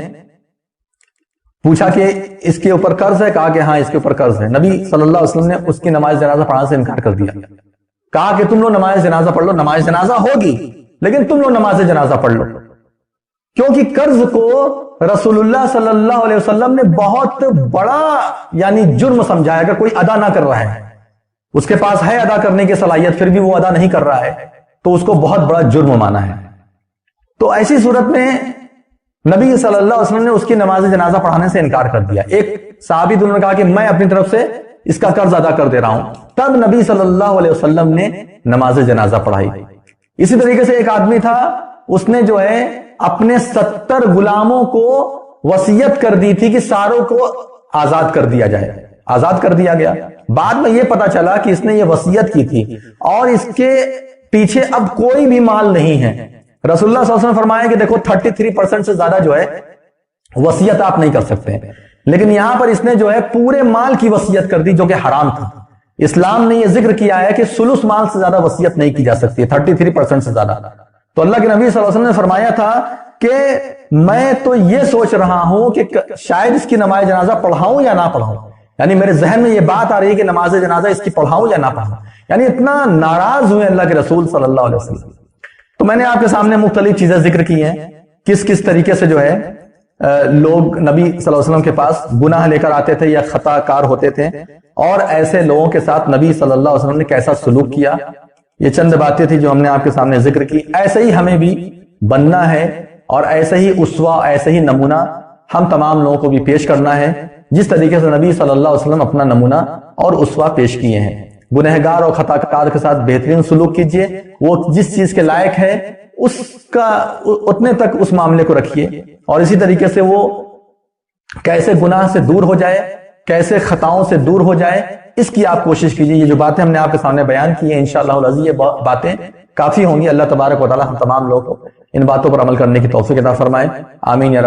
پوچھا کہ اس کے اوپر قرض ہے؟ کہا کہ ہاں اس کے اوپر قرض ہے. نبی صلی اللہ علیہ وسلم نے اس کی نماز جنازہ پڑھانے سے انکار کر دیا. کہا کہ تم لوگ نماز جنازہ پڑھ لو، نماز جنازہ ہوگی لیکن تم لوگ نماز جنازہ پڑھ لو، کیونکہ قرض کو رسول اللہ صلی اللہ علیہ وسلم نے بہت بڑا یعنی جرم سمجھایا. اگر کوئی ادا نہ کر رہا ہے، اس کے پاس ہے ادا کرنے کی صلاحیت، پھر بھی وہ ادا نہیں کر رہا ہے، تو اس کو بہت بڑا جرم مانا ہے. تو ایسی صورت میں نبی صلی اللہ علیہ وسلم نے اس کی نماز جنازہ پڑھانے سے انکار کر دیا. ایک صحابی انہوں نے کہا کہ میں اپنی طرف سے اس کا قرض ادا کر دے رہا ہوں. تب نبی صلی اللہ علیہ وسلم نے نماز جنازہ پڑھائی. اسی طریقے سے ایک آدمی تھا، اس نے جو ہے اپنے 70 غلاموں کو وصیت کر دی تھی کہ ساروں کو آزاد کر دیا جائے. آزاد کر دیا گیا. بعد میں یہ پتا چلا کہ اس نے یہ وصیت کی تھی اور اس کے پیچھے اب کوئی بھی مال نہیں ہے. رسول اللہ صلی اللہ علیہ وسلم فرمایا کہ دیکھو 33% سے زیادہ جو ہے وصیت آپ نہیں کر سکتے، لیکن یہاں پر اس نے جو ہے پورے مال کی وصیت کر دی جو کہ حرام تھا. اسلام نے یہ ذکر کیا ہے کہ ثلث مال سے زیادہ وصیت نہیں کی جا سکتی، 33% سے زیادہ. تو اللہ کے نبی صلی اللہ علیہ وسلم نے فرمایا تھا کہ میں تو یہ سوچ رہا ہوں کہ شاید اس کی نماز جنازہ پڑھاؤں یا نہ پڑھاؤں، یعنی میرے ذہن میں یہ بات آ رہی ہے کہ نماز جنازہ اس کی پڑھاؤں یا نہ پڑھاؤں. یعنی اتنا ناراض ہوئے اللہ کے رسول صلی اللہ علیہ وسلم. تو میں نے آپ کے سامنے مختلف چیزیں ذکر کی ہیں، کس کس طریقے سے جو ہے لوگ نبی صلی اللہ علیہ وسلم کے پاس گناہ لے کر آتے تھے یا خطا کار ہوتے تھے، اور ایسے لوگوں کے ساتھ نبی صلی اللہ علیہ وسلم نے کیسا سلوک کیا. یہ چند باتیں تھی جو ہم نے آپ کے سامنے ذکر کی. ایسے ہی ہمیں بھی بننا ہے اور ایسے ہی اسوہ، ایسے ہی نمونہ ہم تمام لوگوں کو بھی پیش کرنا ہے، جس طریقے سے نبی صلی اللہ علیہ وسلم اپنا نمونہ اور اسوہ پیش کیے ہیں. گنہگار اور خطا کار کے ساتھ بہترین سلوک کیجئے، وہ جس چیز کے لائق ہے اس کا اتنے تک اس معاملے کو رکھیے، اور اسی طریقے سے وہ کیسے گناہ سے دور ہو جائے، کیسے خطاؤں سے دور ہو جائے، اس کی آپ کوشش کیجیے۔ یہ جو باتیں ہم نے آپ کے سامنے بیان کی ہیں انشاءاللہ العزیز یہ باتیں کافی ہوں گی۔ اللہ تبارک و تعالی ہم تمام لوگوں کو ان باتوں پر عمل کرنے کی توفیق عطا فرمائے، آمین یا رب۔